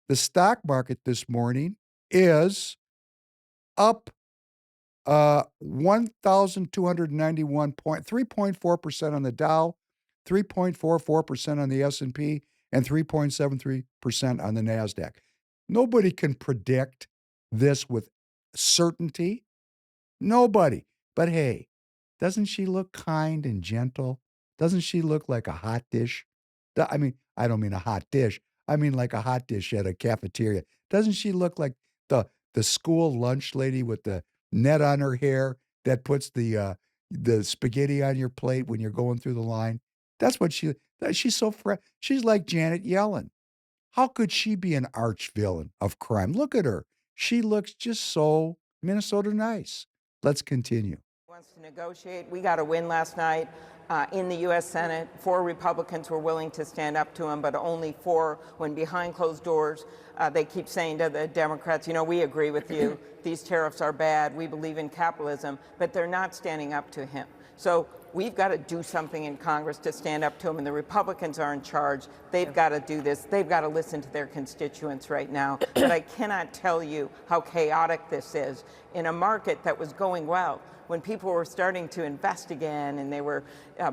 the stock market this morning is up 1,291 3.4% on the Dow, 3.44% on the S&P, and 3.73% on the NASDAQ. Nobody can predict this with certainty. Nobody. But hey, doesn't she look kind and gentle? Doesn't she look like a hot dish? I mean, I don't mean a hot dish. I mean like a hot dish at a cafeteria. Doesn't she look like the school lunch lady with the net on her hair that puts the spaghetti on your plate when you're going through the line? That's what she's so she's like Janet Yellen. How could she be an arch villain of crime? Look at her. She looks just so Minnesota nice. Let's continue. Wants to negotiate. We got a win last night in the U.S. Senate. 4 Republicans were willing to stand up to him, but only 4 when behind closed doors. They keep saying to the Democrats, you know, we agree with you. These tariffs are bad. We believe in capitalism, but they're not standing up to him. So we've got to do something in Congress to stand up to him, and the Republicans are in charge. They've got to do this. They've got to listen to their constituents right now. But I cannot tell you how chaotic this is in a market that was going well, when people were starting to invest again and they were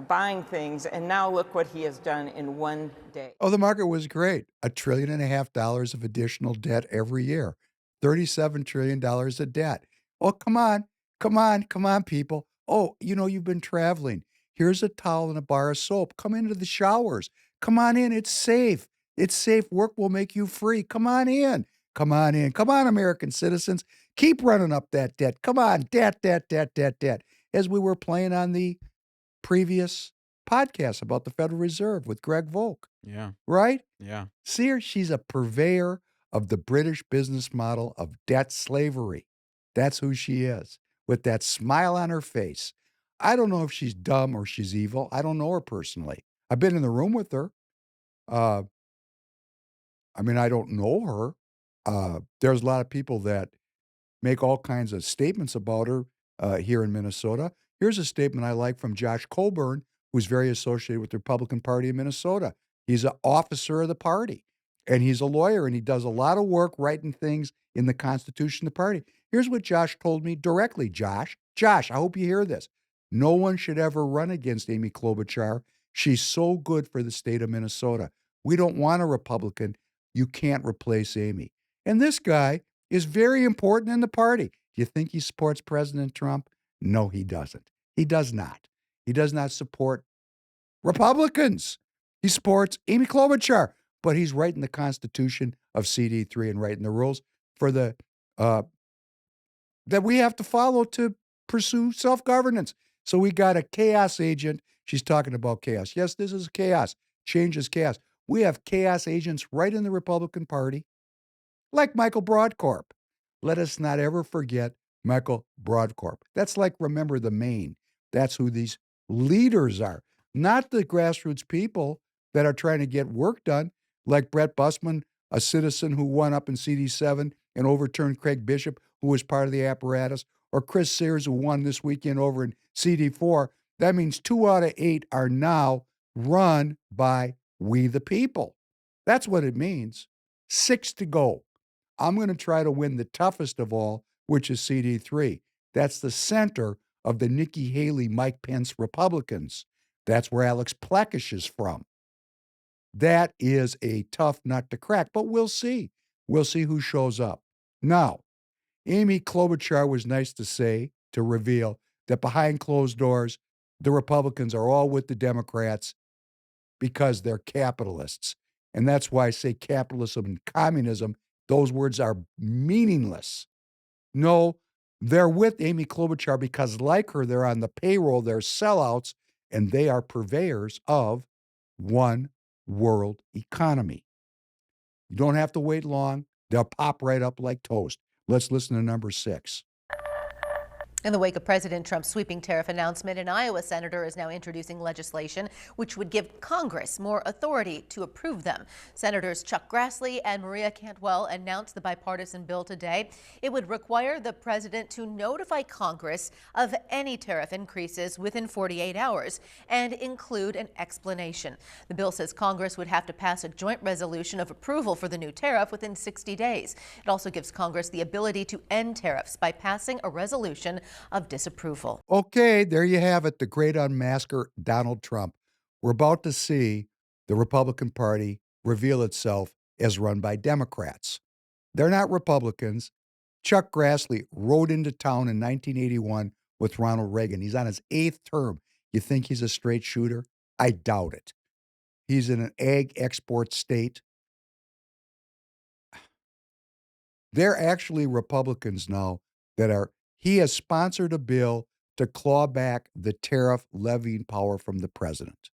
buying things. And now look what he has done in one day. Oh, the market was great. $1.5 trillion of additional debt every year. $37 trillion of debt. Oh, come on. Come on. Come on, people. Oh, you know, you've been traveling. Here's a towel and a bar of soap. Come into the showers. Come on in. It's safe. It's safe. Work will make you free. Come on in. Come on in. Come on, American citizens. Keep running up that debt. Come on. Debt, debt, debt, debt, debt. As we were playing on the previous podcast about the Federal Reserve with Greg Volk. Yeah. Right? Yeah. See her? She's a purveyor of the British business model of debt slavery. That's who she is, with that smile on her face. I don't know if she's dumb or she's evil. I don't know her personally. I've been in the room with her. I mean, I don't know her. There's a lot of people that make all kinds of statements about her here in Minnesota. Here's a statement I like from Josh Colburn, who's very associated with the Republican Party in Minnesota. He's an officer of the party, and he's a lawyer, and he does a lot of work writing things in the Constitution of the party. Here's what Josh told me directly, Josh. Josh, I hope you hear this. No one should ever run against Amy Klobuchar. She's so good for the state of Minnesota. We don't want a Republican. You can't replace Amy. And this guy is very important in the party. Do you think he supports President Trump? No, he doesn't. He does not. He does not support Republicans. He supports Amy Klobuchar, but he's writing the Constitution of CD3 and writing the rules for the that we have to follow to pursue self-governance. So we got a chaos agent. She's talking about chaos. Yes, this is chaos. Change is chaos. We have chaos agents right in the Republican Party, like Michael Broadcorp. Let us not ever forget Michael Broadcorp. That's like Remember the Maine. That's who these leaders are, not the grassroots people that are trying to get work done, like Brett Bussman, a citizen who won up in CD7 and overturned Craig Bishop, who was part of the apparatus, or Chris Sears, who won this weekend over in CD4. That means 2 out of 8 are now run by we the people. That's what it means. 6 to go. I'm going to try to win the toughest of all, which is CD3. That's the center of the Nikki Haley, Mike Pence Republicans. That's where Alex Plekish is from. That is a tough nut to crack, but we'll see. We'll see who shows up. Now, Amy Klobuchar was nice to say, to reveal that behind closed doors, the Republicans are all with the Democrats because they're capitalists. And that's why I say capitalism and communism, those words are meaningless. No, they're with Amy Klobuchar because, like her, they're on the payroll, they're sellouts, and they are purveyors of one world economy. You don't have to wait long. They'll pop right up like toast. Let's listen to number 6. In the wake of President Trump's sweeping tariff announcement, an Iowa senator is now introducing legislation which would give Congress more authority to approve them. Senators Chuck Grassley and Maria Cantwell announced the bipartisan bill today. It would require the president to notify Congress of any tariff increases within 48 hours and include an explanation. The bill says Congress would have to pass a joint resolution of approval for the new tariff within 60 days. It also gives Congress the ability to end tariffs by passing a resolution of disapproval. Okay, there you have it, the great unmasker, Donald Trump. We're about to see the Republican Party reveal itself as run by Democrats. They're not Republicans. Chuck Grassley rode into town in 1981 with Ronald Reagan. He's on his 8th term. You think he's a straight shooter? I doubt it. He's in an ag export state. They're actually Republicans now he has sponsored a bill to claw back the tariff levying power from the president.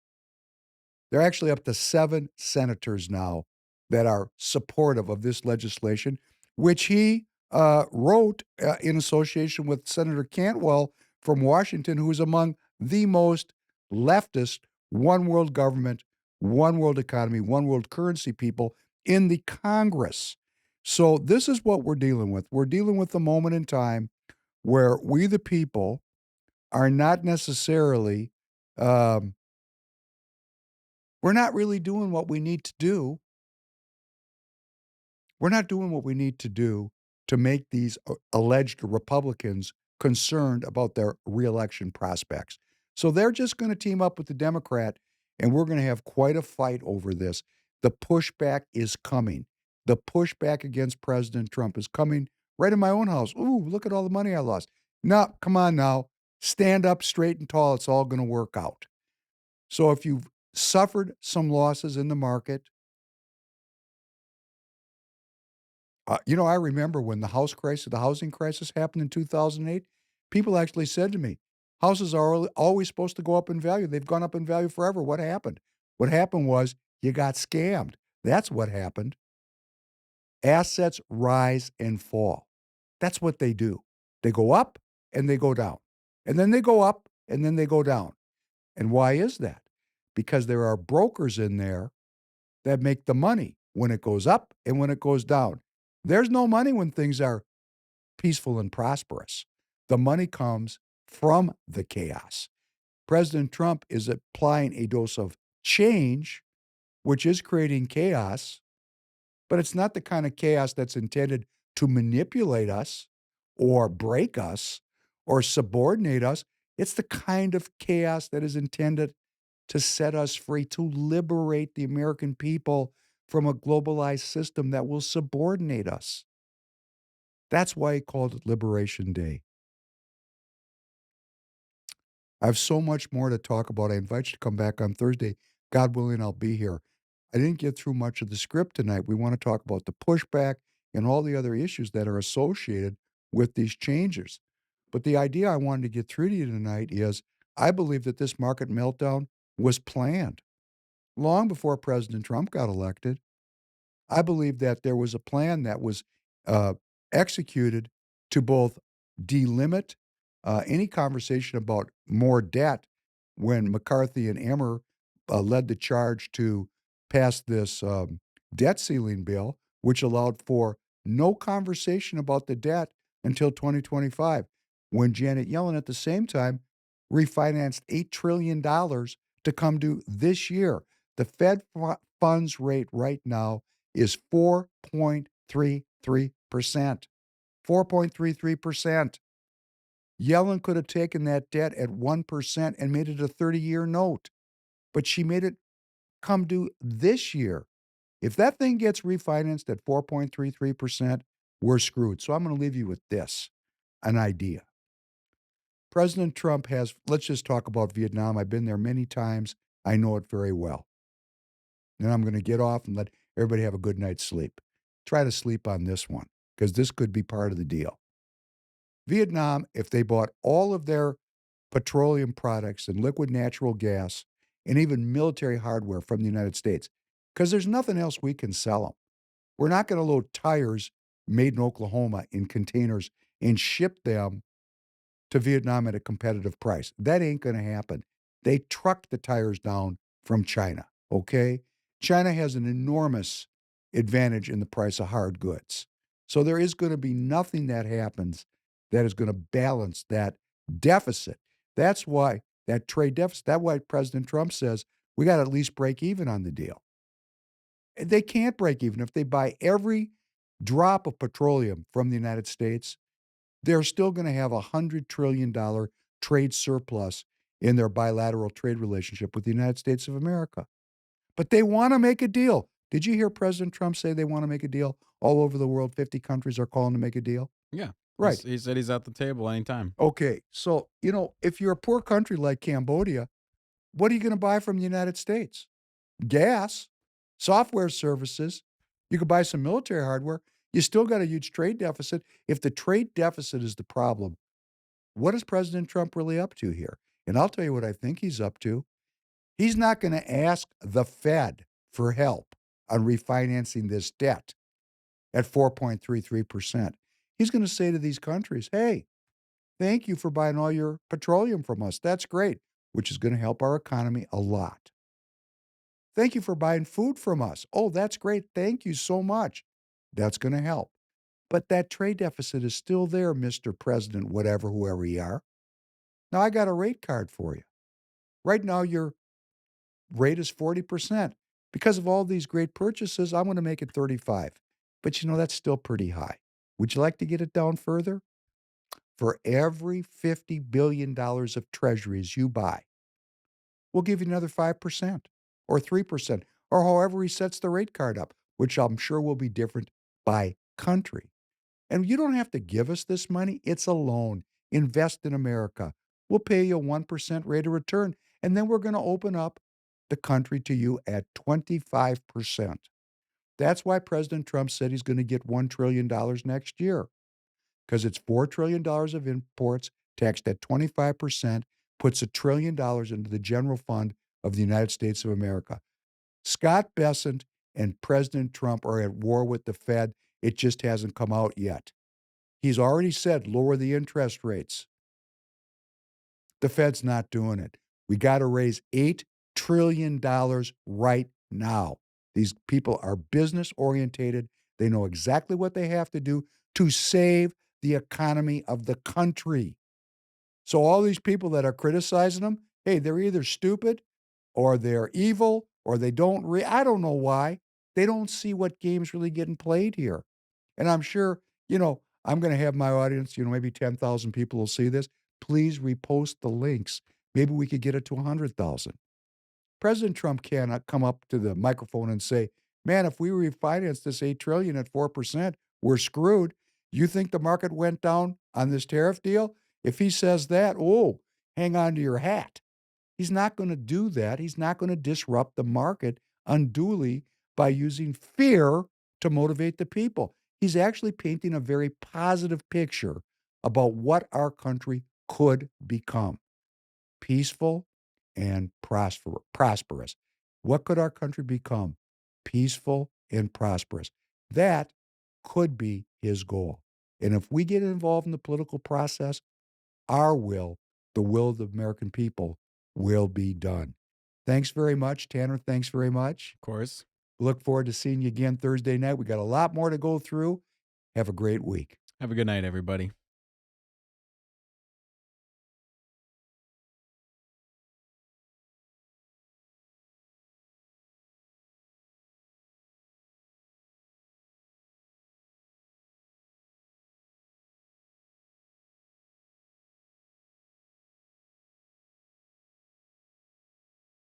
They're actually up to 7 senators now that are supportive of this legislation, which he wrote in association with Senator Cantwell from Washington, who is among the most leftist, one world government, one world economy, one world currency people in the Congress. So this is what we're dealing with. We're dealing with a moment in time where we, the people, are not necessarily, we're not really doing what we need to do. We're not doing what we need to do to make these alleged Republicans concerned about their reelection prospects. So they're just going to team up with the Democrat, and we're going to have quite a fight over this. The pushback is coming. The pushback against President Trump is coming right in my own house. Ooh, look at all the money I lost. No, come on now. Stand up straight and tall. It's all going to work out. So if you've suffered some losses in the market, I remember when the housing crisis happened in 2008, people actually said to me, houses are always supposed to go up in value. They've gone up in value forever. What happened? What happened was you got scammed. That's what happened. Assets rise and fall. That's what they do. They go up and they go down. And then they go up and then they go down. And why is that? Because there are brokers in there that make the money when it goes up and when it goes down. There's no money when things are peaceful and prosperous. The money comes from the chaos. President Trump is applying a dose of change, which is creating chaos, but it's not the kind of chaos that's intended to manipulate us or break us or subordinate us. It's the kind of chaos that is intended to set us free, to liberate the American people from a globalized system that will subordinate us. That's why he called it Liberation Day. I have so much more to talk about. I invite you to come back on Thursday. God willing, I'll be here. I didn't get through much of the script tonight. We want to talk about the pushback and all the other issues that are associated with these changes. But the idea I wanted to get through to you tonight is I believe that this market meltdown was planned long before President Trump got elected. I believe that there was a plan that was uh, executed to both delimit any conversation about more debt when McCarthy and Emmer led the charge to pass this debt ceiling bill, which allowed for no conversation about the debt until 2025, when Janet Yellen at the same time refinanced $8 trillion to come due this year. The Fed funds rate right now is 4.33%. 4.33%. Yellen could have taken that debt at 1% and made it a 30-year note, but she made it come due this year. If that thing gets refinanced at 4.33%, we're screwed. So I'm going to leave you with this, an idea. President Trump let's just talk about Vietnam. I've been there many times. I know it very well. Then I'm going to get off and let everybody have a good night's sleep. Try to sleep on this one, because this could be part of the deal. Vietnam, if they bought all of their petroleum products and liquid natural gas and even military hardware from the United States, because there's nothing else we can sell them. We're not going to load tires made in Oklahoma in containers and ship them to Vietnam at a competitive price. That ain't going to happen. They truck the tires down from China, okay? China has an enormous advantage in the price of hard goods. So there is going to be nothing that happens that is going to balance that deficit. That's why that trade deficit, that's why President Trump says we got to at least break even on the deal. They can't break even. If they buy every drop of petroleum from the United States, they're still going to have a $100 trillion trade surplus in their bilateral trade relationship with the United States of America. But they want to make a deal. Did you hear President Trump say they want to make a deal? All over the world, 50 countries are calling to make a deal. Yeah. Right. He said he's at the table anytime. Okay. So, if you're a poor country like Cambodia, what are you going to buy from the United States? Gas, software services. You could buy some military hardware. You still got a huge trade deficit. If the trade deficit is the problem, what is President Trump really up to here? And I'll tell you what I think he's up to. He's not going to ask the Fed for help on refinancing this debt at 4.33%. He's going to say to these countries, hey, thank you for buying all your petroleum from us. That's great, which is going to help our economy a lot. Thank you for buying food from us. Oh, that's great. Thank you so much. That's going to help. But that trade deficit is still there, Mr. President, whatever, whoever you are. Now, I got a rate card for you. Right now, your rate is 40%. Because of all these great purchases, I'm going to make it 35. But that's still pretty high. Would you like to get it down further? For every $50 billion of treasuries you buy, we'll give you another 5% or 3% or however he sets the rate card up, which I'm sure will be different by country. And you don't have to give us this money. It's a loan. Invest in America. We'll pay you a 1% rate of return. And then we're going to open up the country to you at 25%. That's why President Trump said he's going to get $1 trillion next year, because it's $4 trillion of imports taxed at 25%, puts $1 trillion into the general fund of the United States of America. Scott Bessent and President Trump are at war with the Fed. It just hasn't come out yet. He's already said lower the interest rates. The Fed's not doing it. We got to raise $8 trillion right now. These people are business orientated. They know exactly what they have to do to save the economy of the country. So all these people that are criticizing them, hey, they're either stupid or they're evil or they don't I don't know why. They don't see what game's really getting played here. And I'm sure, I'm going to have my audience, maybe 10,000 people will see this. Please repost the links. Maybe we could get it to 100,000. President Trump cannot come up to the microphone and say, man, if we refinance this $8 trillion at 4%, we're screwed. You think the market went down on this tariff deal? If he says that, hang on to your hat. He's not going to do that. He's not going to disrupt the market unduly by using fear to motivate the people. He's actually painting a very positive picture about what our country could become. Peaceful and prosperous. What could our country become? Peaceful and prosperous. That could be his goal. And if we get involved in the political process, our will, the will of the American people, will be done. Thanks very much, Tanner. Thanks very much. Of course. Look forward to seeing you again Thursday night. We got a lot more to go through. Have a great week. Have a good night, everybody.